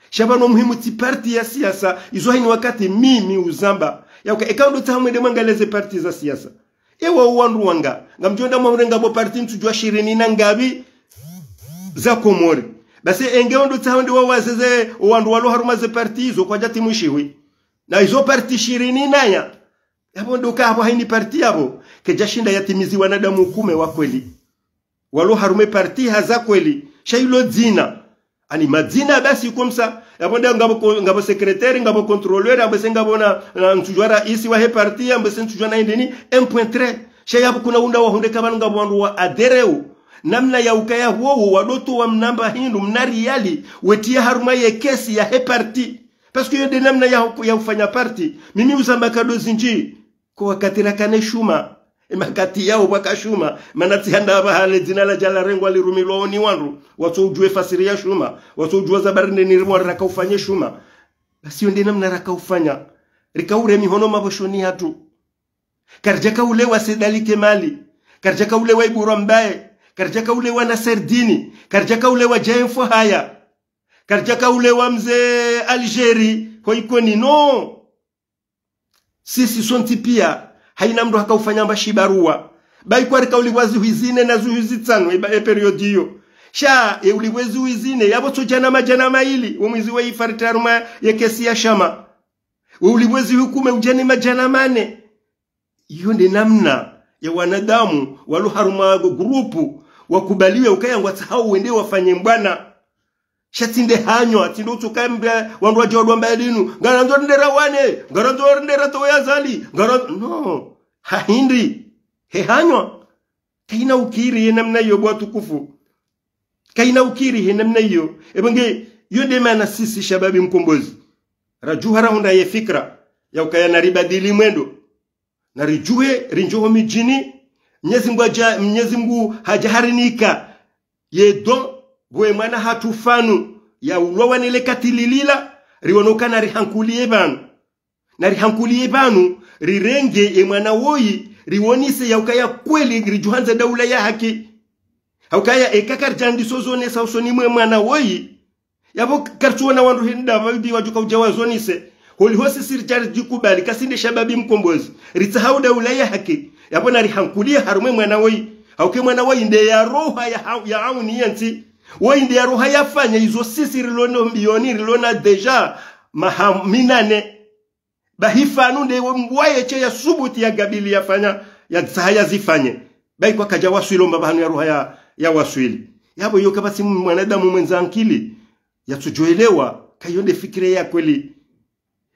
shabano muhimu ti parti ya siasa izo haini wakati mimi uzamba yauka ekaundo tahamwende mwangaleze parti za siasa ewa uwandu wanga ngamjonda mwamurenga bo parti mtujua 20 na ngabi za Komori basi engeondo tahamwende wawazeze uwandu walo haruma ze parti izo kwa jati mwishiwi na izo parti 20 naya yabo ndoka hapo haini parti yabo kejashinda yatimizi wanadamu kume wa kweli walo harume parti haza kweli shailo dzina ani madzina basi kumsa yabonda ngabo secrétaire ngabo contrôleur ambese ngabo na ntujwa rais wa he parti ambese ntujwa na indeni 1.3 shayabu kuna unda wa honde kabanu ngabo wandu wa adereu namna ya ukaya huo wadoto wa mnamba hindu mnari yali wetia haruma ye kesi ya he parti parce que yode namna ya ufanya parti mimi uzamba kado zinji kwa wakati rakane shuma makati yao baka shuma manati handa bahale zina la jala rengo alirumilo ni wandu watu ujue fasiri ya shuma watu ujue zabarinde ni rimo raka ufanye shuma basi yonde namna raka ufanya rikaure mihono maboshoni hatu karjaka ule wa sedalike mali karjaka ule wa ibura mbaye karjaka ule wa naserdini karjaka ule wa jaifo haya karjaka ule wa mze Algeri hoikoni no sisi sonti pia haina mdu haka ufanya mbashi barua bai kwa rika uliwazi huizine na zuhuzi tano periodi hiyo sha uliwezi huizine yabo tojana majana maili umwizi wa ifaritaruma ya kesi ya shama uliwezi hukume ujani majana mane hiyo ndi namna ya wanadamu walu haruma grupu wakubaliwe ukaya ngwatahau wende wafanye mbwana shatinde hanyo atindo utukambe wandu wajodo mbalinu ngaranzo ndera wane ngaranzo ndera toyazali no hahindi he hanyo kaina ukiri namna hiyo bwa tukufu kaina ukiri he namna hiyo ebenge yode maana sisi shababi mkombozi rajuhara hunda ye fikra ya ukaya naribadili mwendo na rijuhe rinjoho mijini Mwenyezi Mungu hajaharinika yedon bwe mwana hatufanu ya ulowa nile katililila riwonoka na rihankulie banu rirenge mwana woyi riwonise ya ukaya kweli rijuhanza daula ya haki ukaya ekakar jandi sozone sausoni mwana woyi yabo kartuona wandu hinda wadi wajuka ujawazonise holi hosi sirchari jikubali kasinde shababi mkombozi ritahau daula ya haki yabo na rihankulie harume mwana woyi hauke mwana woyi nde ya roha ya auni yanti woinde ya roha yafanya izo sisi rilono mbioni rilona deja mahaminane bahifanu nde mwaye che ya subuti ya gabili yafanya ya sahaya zifanye bai kwa kaja waswilo mbabahanu ya roha ya waswili yabo yoka basi mwanadamu mwenzankili ya tujoelewa kayonde fikire ya kweli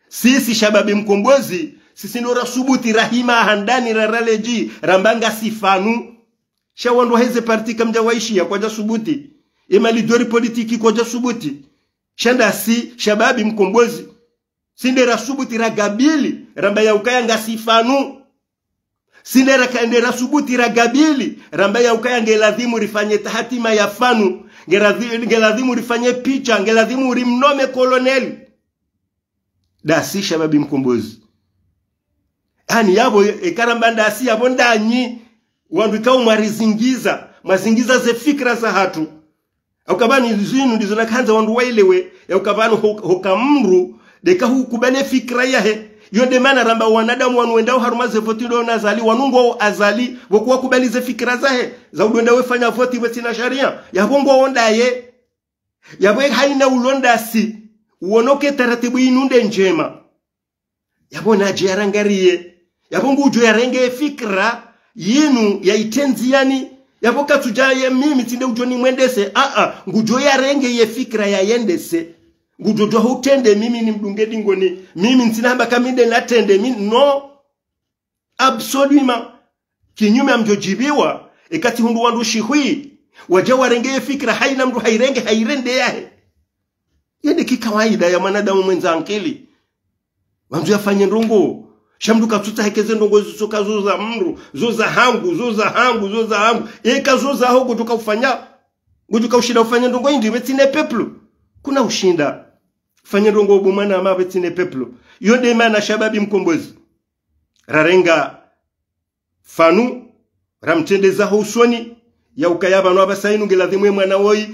sisi shababi mkombozi sisi nora subuti rahima handani raraleji rambanga sifanu shawandu heze parti kamja waishi ya kwa subuti emali dori politiki koja subuti shanda si shababi mkombozi sindera subuti ragabili ramba ya ukaya ngasifanu sindera kaendera subuti ragabili ramba ya ukaya ngeladhimu rifanye tahatima ya fanu ngeladhimu rifanye picha ngeladhimu rimnome koloneli da si shababi mkombozi hani yabo ekaramba nda si yabo ndanyi wandu kao mazingiza ze fikra za hatu ukabani zinu ndizo nakanza wandu wailewe ya ukabani hokamru deka hukubane fikra yahe yode mana ramba wanadamu wanuendao harumaze voti do nazali wanungo azali wokuwa kubalize fikra zahe za udwenda wefanya voti wetina sharia ya bongo ondaye ya bwe haina ulonda si uonoke taratibu inunde njema ya bona jiarangarie ya bongo ujo yarenge fikra yinu ya itenzi yani ya boka tujaye mimi tinde ujo ni mwendese ngujo yarenge ye fikra ya yendese ngujojo hutende mimi ni mdungedi ngoni mimi ntinamba kaminde natende mimi no absolument kinyume amjojibiwa ekati hundu wandu shihui waja warenge fikra haina mdu hairende yahe yende kikawaida ya mwanadamu mwenza ankeli wandu yafanye ndongo shamdu katuta hekeze ndongo zuka zoza mru zoza hangu eka zoza ho gutuka ufanya gutuka ushida ufanya ndongo indi metine peplu kuna ushinda fanya ndongo obumana amabetine peplo yode mana shababi mkombozi rarenga fanu ramtendeza husoni ya ukayaba no abasainu ngeladhimwe mwana woi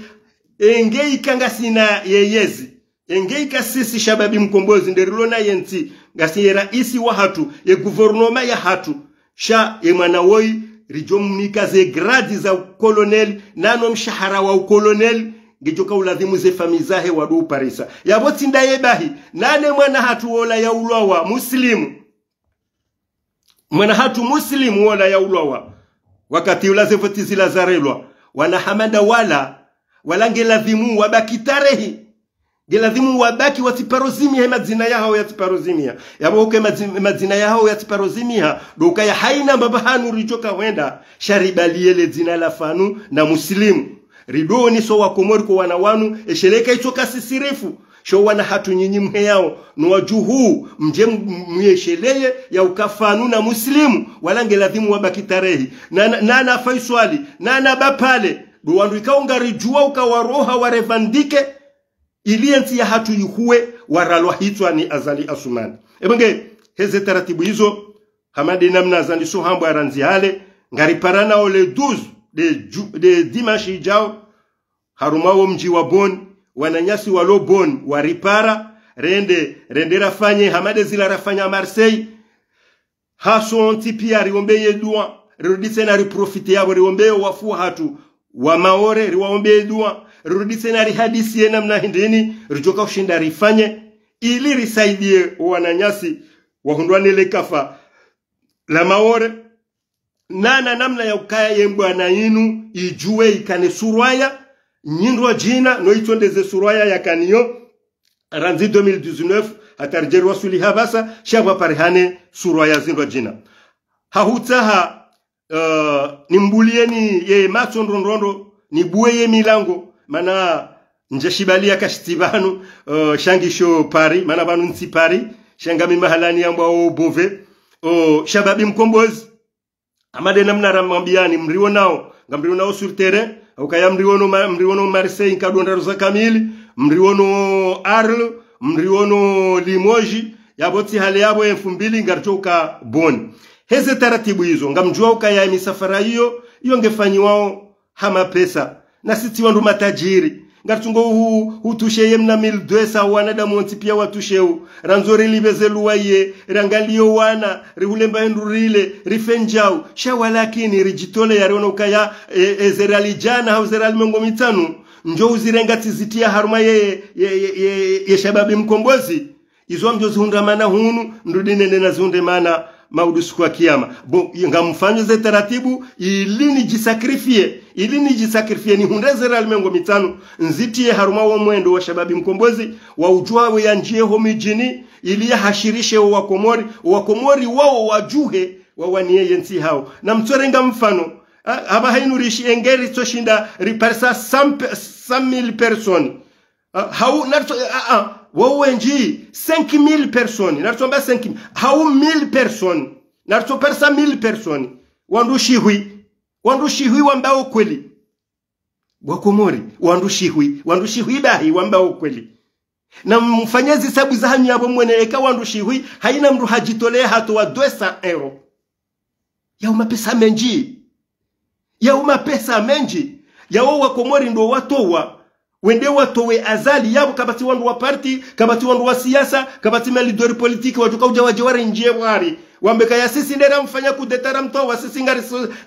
engei kanga sina yeyezi engei kasisi shababi mkombozi nderilona yenti ngasi raisi wa hatu ye guvernoma ya hatu sha ye mwana woi rijomnika ze gradi za kolonel nano mshahara wa kolonel ngijoka uladhimu ze famizahe wadu parisa yaboti ndaye bahi nane mwana hatu wola ya ulwawa muslimu mwana hatu muslimu wola ya ulwawa wakati ulaze voti zila zarelwa wana hamada wala ngeladhimu wabaki tarehi ngeladhimu wabaki watiparozimia madzina yao yatiparozimia yaboke madzina yao yatiparozimia doka ya haina babahanu rijoka wenda sharibaliele dzina la fanu na muslimu ridoni so wakomori kwa wanawanu esheleka itoka sisirifu sho wana hatu nyinyi mhe yao nuwajuhu mje mwesheleye ya ukafanu na muslimu wala ngeladhimu wabaki tarehi na faiswali na bapale duwandu ikaunga rijua ukawaroha warevandike ilienti ya hatu yuhue waralwa hitwa ni azali asumani ebenge heze taratibu hizo hamadi namna zandi so hambo aranzi hale ngariparana ole 12 de dimashi ijao harumawo mji wa Bon wananyasi walo Bon waripara rende rafanye hamade zila rafanya Marseille haso ntipia riwombeye dua rudise na riprofite yabo riwombeye wafu hatu wa maore riwombeye dua rudise na rihadisi namna hindini rijoka ushinda rifanye ili risaidie wananyasi wahundwane lekafa la maore nana namna ya ukaya yembwana yinu ijue ikane surwaya nyindwa jina no itondeze surwaya ya kaniyo ranzi 2019 hatarjerwa suli habasa shaba parihane surwaya zindwa jina hahutaha nimbulieni ye matsondrondo nibuye milango mana njeshibalia kashitibanu shangisho pari mana banu nsi pari shangami mahalani yambwa o bove shababi mkombozi amade namna ramambiani mriwo nao sur terrain ukaya mriwono Marseille nkadonda roza kamili mriwono Arles mriwono Limoges yaboti hali yabo 2000 ngartoka Bon heze taratibu hizo ngamjua ukaya misafara hiyo ngefanyiwao hama pesa na sisi wandu matajiri ngatungo hutusheye mna 1200 wanadamu ntipia watusheu ranzori libeze luwaye rangalio wana rihulemba endurile rifenjau shawa lakini rijitole yarona ukaya ezerali jana au zerali mongo mitanu njo uzirenga tizitia haruma ye shababi mkombozi izo mjozi hundamana hunu ndudinene na zundemana maudusu kwa kiyama ngamfanyo ze taratibu ili nijisakrifie ni hundezera almengo mitano nzitie haruma wa mwendo wa shababi mkombozi wa ujua wa yanjie homijini ili ya hashirishe wa wakomori wao wajuhe wa wanie yensi hao na mtorenga mfano haba hainurishi engeri toshinda riparsa 100,000 personnes hau narto wawenji 5,000 personnes nartomba 5,000 hau 1,000 personnes narto persa 1,000 personnes wandu shihui wambao kweli wakomori wandu shihui bahi wambao kweli na mfanyezi sabu za hanyu yabo mwene eka wandu shihui haina mru hajitolea hato wa 200 euro ya umapesa menji ya wakomori ndo watowa wende watowe azali yabo kabati wandu wa party, kabati wandu wa siasa, kabati malidori politiki wajuka ujawajeware nje wari wambeka ya sisi ndera mfanya kudetara mtowa sisi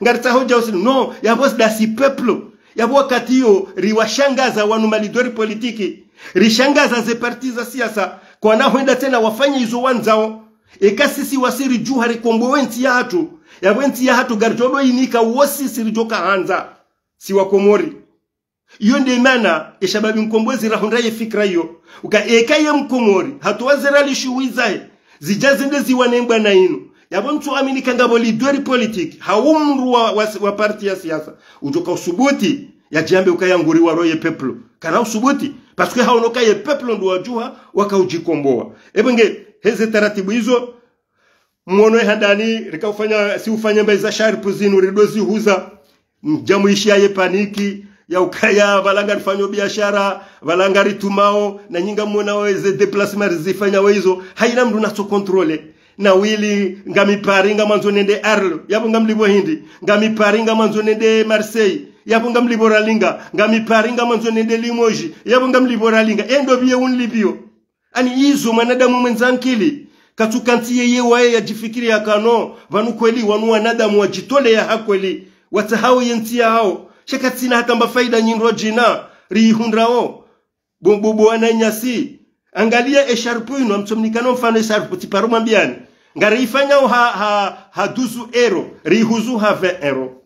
ngarisa hoja usinu no yabo dasi peplo yabo wakati hiyo riwashangaza wanu malidori politiki rishangaza ze parti za siasa kwa na huenda tena wafanye hizo wanzao eka sisi wasiri juhari kombo wenti ya hatu ya wenti ya hatu garjodo inika wosi sirijoka hanza si wakomori iyo nde mana eshababi mkombozi rahundaye fikra hiyo uka eka ya mkomori hatuwazera lishuwizae zijazinde ziwanembwa na inu yabo mtu amini kangabo lidori politik haumru wa parti ya siasa ujoka usubuti ya jambe ukayanguri wa roye peplo kana usubuti paske haonoka ye peplo ndo wajua wakaujikomboa ebenge heze taratibu hizo mwono handani rikaufanya si ufanya mbeza sharpu zinu ridozi huza mjamuishia ye paniki ya ukaya valangari fanyo biashara valangari tumao na nyinga mwona weze deplasement zifanya wezo haina mdu naso kontrole na wili ngami paringa manzo nende Arles yabo ngamlibo hindi ngami paringa manzo nende Marseille yabo ngamlibo ralinga ngami paringa manzo nende Limoges yabo ngamlibo ralinga endo biye unlibio ani hizo mwanadamu mwenzankili katukantiye yewaye yajifikiri yakano vanu kweli wanu wanadamu wajitole ya hakweli watahao yentia hao shekatina hakamba faida nyinro jina rihundrao bobo ananyasi angalia esharpu ino mtomnikano mfano esharpu tiparuma mbiani ngari ifanya ha 12 euro rihuzu ha 20 euro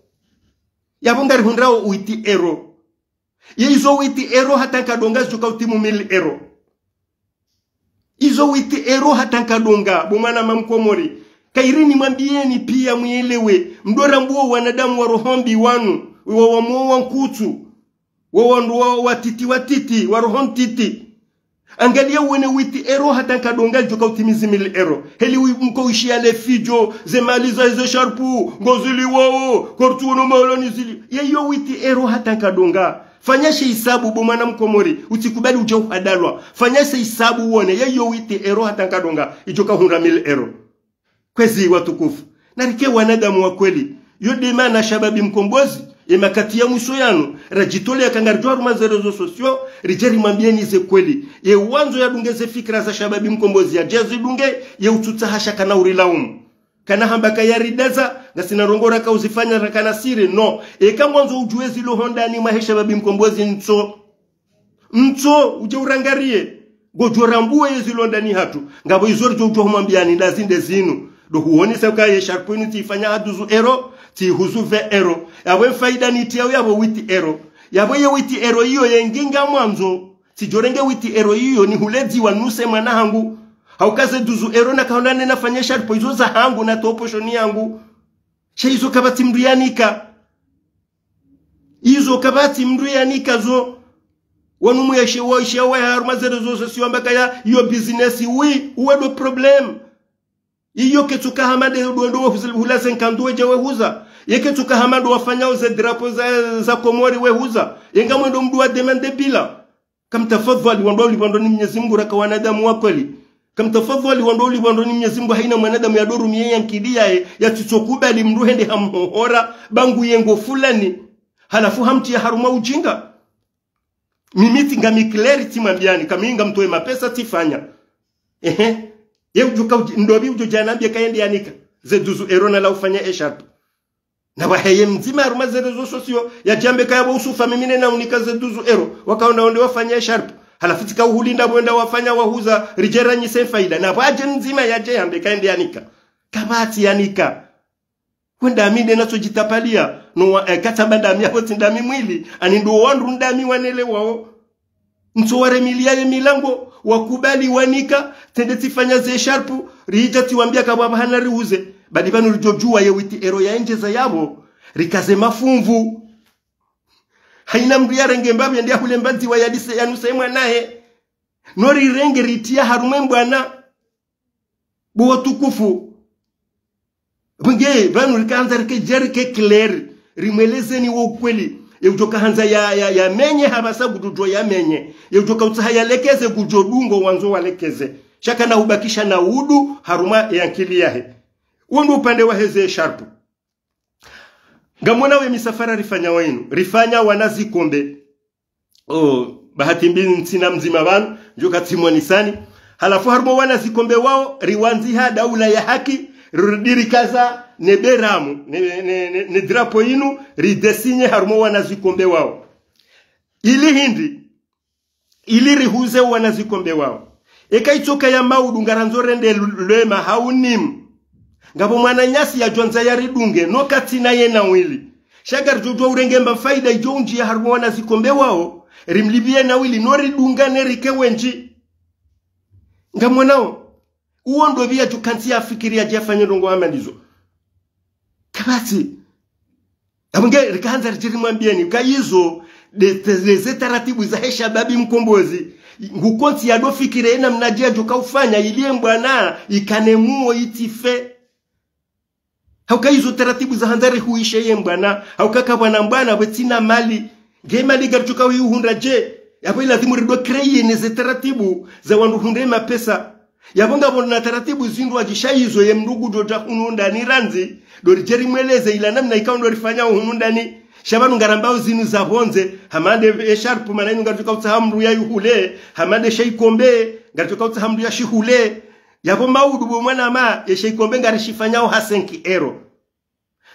yabo ngari hundrao uiti euro izo uiti euro hatanka donga zuka utimu 1000 euro izo uiti euro hatanka donga bomana mamkomori kairini mwambieni pia muelewe mdora mbuo wanadamu wa rohombi wanu wa muo nkutu wa watiti wa rohom titi angalia uwene witi ero hatanka donga joka utimizi 1000 euro heli mko ishia le fijo ze maliza ze sharpu ngozili wao kortuno maoloni zili yeyo witi ero hatanka donga fanyashe hisabu bomana mkomori utikubali uje uhadalwa fanyashe hisabu uone yeyo witi ero hatanka donga ijoka 100,000 euro kwezi watukufu narike wanadamu wa kweli yode mana shababi mkombozi emakati ya mwisho yanu rajitole ya kangarjwa rumaze rezo sosio rijeri mambieni ze kweli ye wanzo ya dungeze fikra za shababi mkombozi ya jezi dunge ye ututahasha kana urilaumu kana hambaka ya ridaza na sinarongora ka uzifanya rakana siri no mwanzo ujuezi lo hondani mahesha babi mkombozi nto uje urangarie gojorambue yezilo ndani hatu ngabo izori jo humambiani lazinde zinu do huoni saka ye sharpuni tifanya haduzu euro ti huzu 20 euro yawe faida ni tiao yabo witi euro yabo ye witi euro hiyo yenginga mwanzo tijorenge witi euro hiyo ni hulezi wanuse mwana hangu haukaze duzu euro na kaonane nafanya sharpo hizo za hangu na toposhoni yangu hizo kabati mrianika hizo kabati mrianika zo wanumu ya shewa ya harumazere zo sio ambaka ya hiyo business uwe do problem iyo ketuka hamade ndo hula 52 je wehuza yeketuka hamado wafanyao ze drapo za komori wehuza yenga mwendo mdu wa demande bila kamtafadhali wando ni Mwenyezi Mungu raka wanadamu wa kweli kamtafadhali wando ni Mwenyezi Mungu haina mwanadamu ya doru miye yankidia ya tutokubali mruhende hamhora bangu yengo fulani halafu hamti ya haruma ujinga mimiti ngami clarity mambiani kaminga mtoe mapesa tifanya ye ujuka ndobi ujojanambia kaendi yanika ze duzu erona la ufanya esharp na waheye mzima haruma zerezo sosio ya jambe kaya usufa mimine na unika ze duzu ero wakaona onde wafanya esharp halafu tika uhulinda bwenda wafanya wahuza rijera nyise faida na waje mzima ya jambe kaendi yanika kabati yanika kwenda aminde naso jitapalia no katamba ndami hapo tindami mwili ani ndo wandu ndami wanele wao mtoware milia milango wakubali wanika tende tifanya ze sharpu rija tiwambia kababa hana riuze badi banu rijojua ye witi ero ya enjeza yabo rikaze mafumvu haina mria renge mbabe ndia kule mbanzi wa yadise yanuse mwanae nori renge ritia harume mbwana bo tukufu bunge banu rikanza rike jerike clear rimelezeni wo kweli yujoka hanza ya menye habasa gudujo ya menye yujoka utahaya lekeze gujodungo wanzo walekeze shaka na ubakisha na udu haruma yankili yahe undu upande wa heze sharpu ngamona we misafara rifanya wainu rifanya wanazi kombe bahati mbili ntsina mzima banu njoka tsimwanisani halafu harmo wana zikombe wao riwanziha daula ya haki rudiri kaza ne beramu ne drapo inu ridesinye harmo wana zikombe wao ili hindi ili rihuze wana zikombe wao eka itoka ya maudu ngaranzore nde lema haunim ngabo mwana nyasi ya jonza ya ridunge no katina yena wili shagar jojo urengemba faida ijonji ya harmo wana zikombe wao rimlibie na wili no ridunga nerike wenji ngamwanao uondo bia tukantia afikiria jafanye ndongo amalizo kabati abunge rikaanza rijirimwambieni kaizo de taratibu za hesha babi mkombozi ngukonti ya dofikire ena mnajia joka ufanya ilie mbwana ikanemuo itife hauka taratibu za handari huishe ye mbwana haukaka bwana wetina mali gema liga joka uhunda je yapo lazima rido kreye neze taratibu za wandu hunde mapesa yabonga bona taratibu zindu ajishaizo ye mndugu doja hununda ni ranzi do rijeri mweleze ila namna ikaundo rifanya hununda ni shabanu ngarambao zinu za bonze hamande sharpu manenu ngatuka utahamru ya yuhule hamande sheikombe ngatuka utahamru ya shihule yabo maudu bo mwana ma ya sheikombe ngarishifanyao ha 5 euro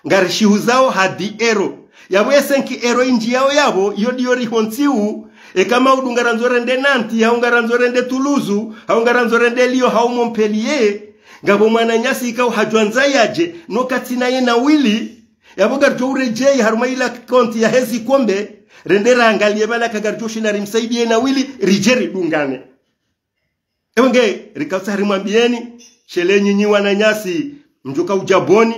ngarishihuzao hadi euro yabo ya 5 euro inji yabo yodi yori hontiu kama udu ngaranzore nde Nanti au ngaranzore nde Toulouse au ngaranzore nde Lyon au Montpellier ngabo mwana nyasi ikao hajwanza yaje no katina ye na wili yaboga rjoureje haruma ila konti ya hezi kombe rendera angalie bala kagarjoshi na rimsaidie na wili rijeri dungane ebonge rikausa harimwambieni shele nyinyi wana nyasi mjoka ujaboni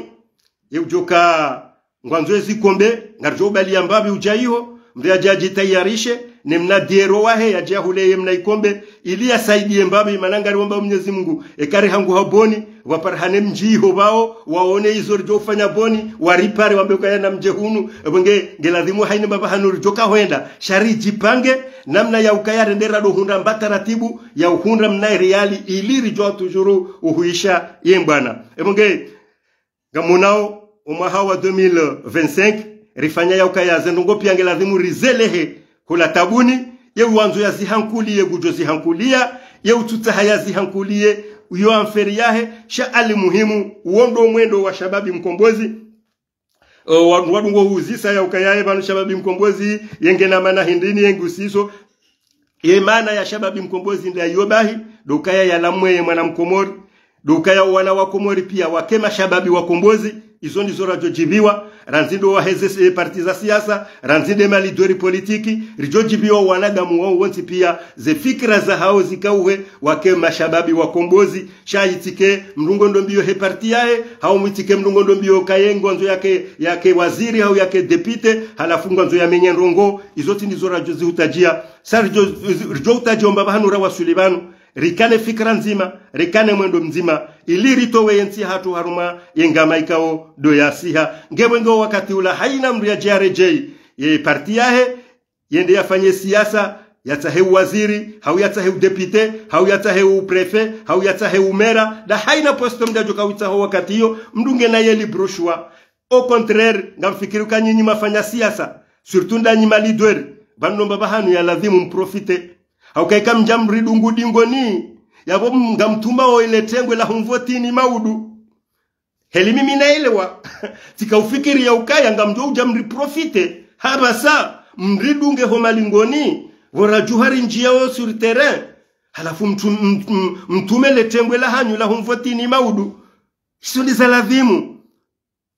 ye ujoka ngwanzoezi kombe ngarjo bali ambabi ujaiho mriajaji tayarishe nemna diero wahe ya jahule yemna ikombe ili asaidie mbabi manangari wamba Mwenyezi Mungu ekari hangu haboni waparhane mjiho bao waone izori jofanya boni waripare wambe ukayana mjehunu ebonge ngeladhimu haini baba hanuri joka hoenda shari jipange namna ya ukayare ndera do hunda mbataratibu ya uhunda mnae reali iliri jo tujuru uhuisha yembana ebonge gamunao umahawa 2025 rifanya ya ukayaze ndongo pia ngeladhimu rizelehe kula tabuni ye uwanzo ya zihankulie gujo zihankulia ye ututaha ya zihankulie uyo amferi yahe sha ali muhimu uondo mwendo wa shababi mkombozi wadungo huzisa ya ukayae banu shababi mkombozi yenge na mana hindini yengu usiso ye mana ya shababi mkombozi nda yobahi dokaya ya lamwe mwana mkomori dokaya wana wakomori pia wakema shababi wakombozi izo ndizo rajojibiwa ranzindo wa heze parti za siasa ranzinde malidori politiki rijojibiwa wanadamu wao wonti pia ze fikra za hao zikauwe wake mashababi wakombozi shaitike mrungo ndombio he parti yae hao mwitike mrungo ndombio kayengo nzo yake waziri au yake depute halafu nzo ya menye rongo izoti ndizo rajozi utajia sarjo utajomba bahanura wa Sulibanu rikane fikra nzima rikane mwendo mzima ili ritowe yensi hatu haruma yengama ikao doyasiha ngebwengo wakati ula haina mru ya JRJ ye parti yahe yende yafanye siasa yataheu waziri hau yataheu depute hau yataheu prefet hau yataheu mera da haina posto mdajoka witaho wakati hiyo mdunge na yeli broshua au contraire ngamfikiru kanyinyi mafanya siasa surtout ndanyi malidweri banomba bahanu ya lazimu mprofite haukaika mjamri dungu dingoni yabo ngamtuma o ile tengwe la humvotini maudu heli mimi naelewa tika ufikiri ya ukaya ngamjo ujamri profite haba sa mridunge homalingoni wora juhari njia o sur terrain halafu mtume le tengwe la hanyu la humvotini maudu hizo ndi zaladhimu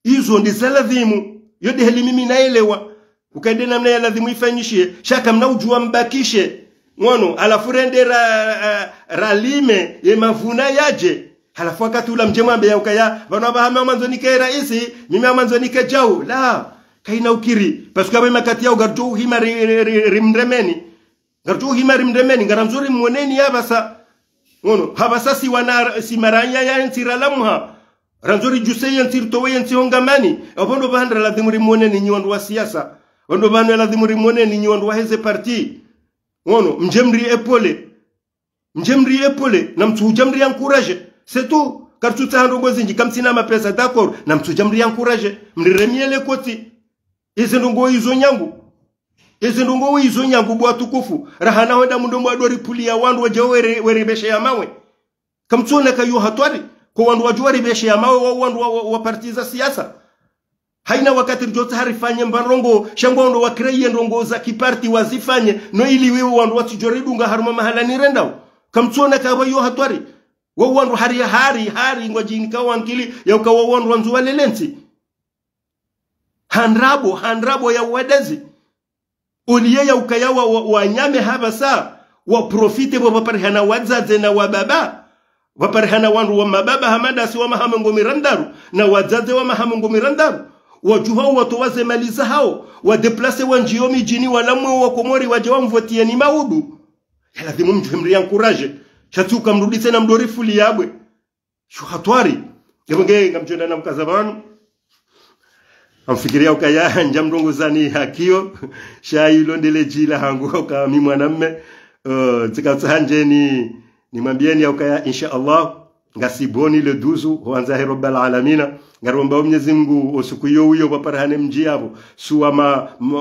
hizo ndi zaladhimu yode heli mimi naelewa ukaende namna ya ladhimu ifanyishie shaka mna ujua mbakishe ngono alafu rende ralime ye mavuna yaje halafu wakati ula mjemwambe ya ukaya wana bahama mwanzo nike raisi mimi mwanzo nike jau la kaina ukiri pasuka wema kati ya ugarjo hima rimremeni garjo hima rimremeni ngaramzuri mweneni yabasa ngono habasa si wana si maranya ya ntira lamha ranzuri juse ya ntir towe nti hongamani abondo bandra la dhimuri mweneni nyiwandu wa siasa ondo banu la dhimuri mweneni nyiwandu wa heze parti ngono mjemri epole na mtu jamri encourage c'est tout car tout ça ndongo zinji comme sina mapesa d'accord na mtu jamri encourage mriremie le koti izo ndongo izo nyangu Eze ndongo wizo nyangu bwa tukufu rahana wenda mundomo adori puli ya wandu waja werebeshe ya mawe kamtsona kayo hatwari kwa wandu waja werebeshe ya mawe wa wandu wa partiza siasa haina wakati rjota harifanye mbarongo shangondo wa kreye ndongo za kiparti wazifanye no ili wewe wandu watujoridunga haruma mahala ni rendao kamtsona kayo hatwari wa wandu hari ngojini wankili ya ukawa wandu wanzu walelensi handrabo ya wadezi uliye ya ukayawa wanyame haba saa waprofite waparihana wazaze na wababa waparihana wandu wa mababa hamada si wa mahamungu mirandaru na wazaze wa mahamungu mirandaru wajuha watowaze maliza hao wadeplase wanjiomi jini walamwe wa komori wajawa mvotia ni maudu lazima mjuhimri yankuraje chatuka mrudise na mdorifu liyabwe shuhatwari yabonge ngamjenda na mkazabanu amfikiria ukaya njamdongo zani hakio shailo ndele jila hangu ka mi mwanamme tsikatsa ni mwambieni ukaya insha Allah ngasiboni le 12 huanza rabbal alamin ngaromba Mwenyezi Mungu usiku huyo baparahane mji hapo suwa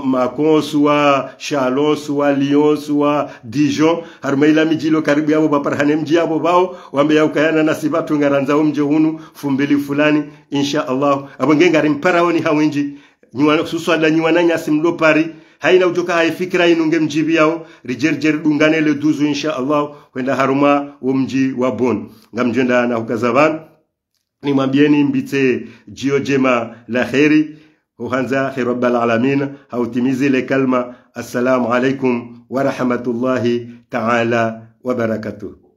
Macon suwa Chalon suwa Lyon suwa Dijon harumaila mijilo karibu yabo baparahane mji hapo bao wambe ukayana nasibatu ngaranza umje hunu fumbili fulani insha Allah abonge ngari mparaoni hawinji nywana suswala nywana nyasi mlopari haina ujoka haifikira inunge mjibi yao rijerjer dungane le 12 insha Allah kwenda haruma umji wa Bon ngamjenda na ukazavan ni mwambieni mbite jio jema la kheri uhanza rabbal alamin hautimizi le kalma assalamu alaikum wa rahmatullahi ta'ala wa barakatuh.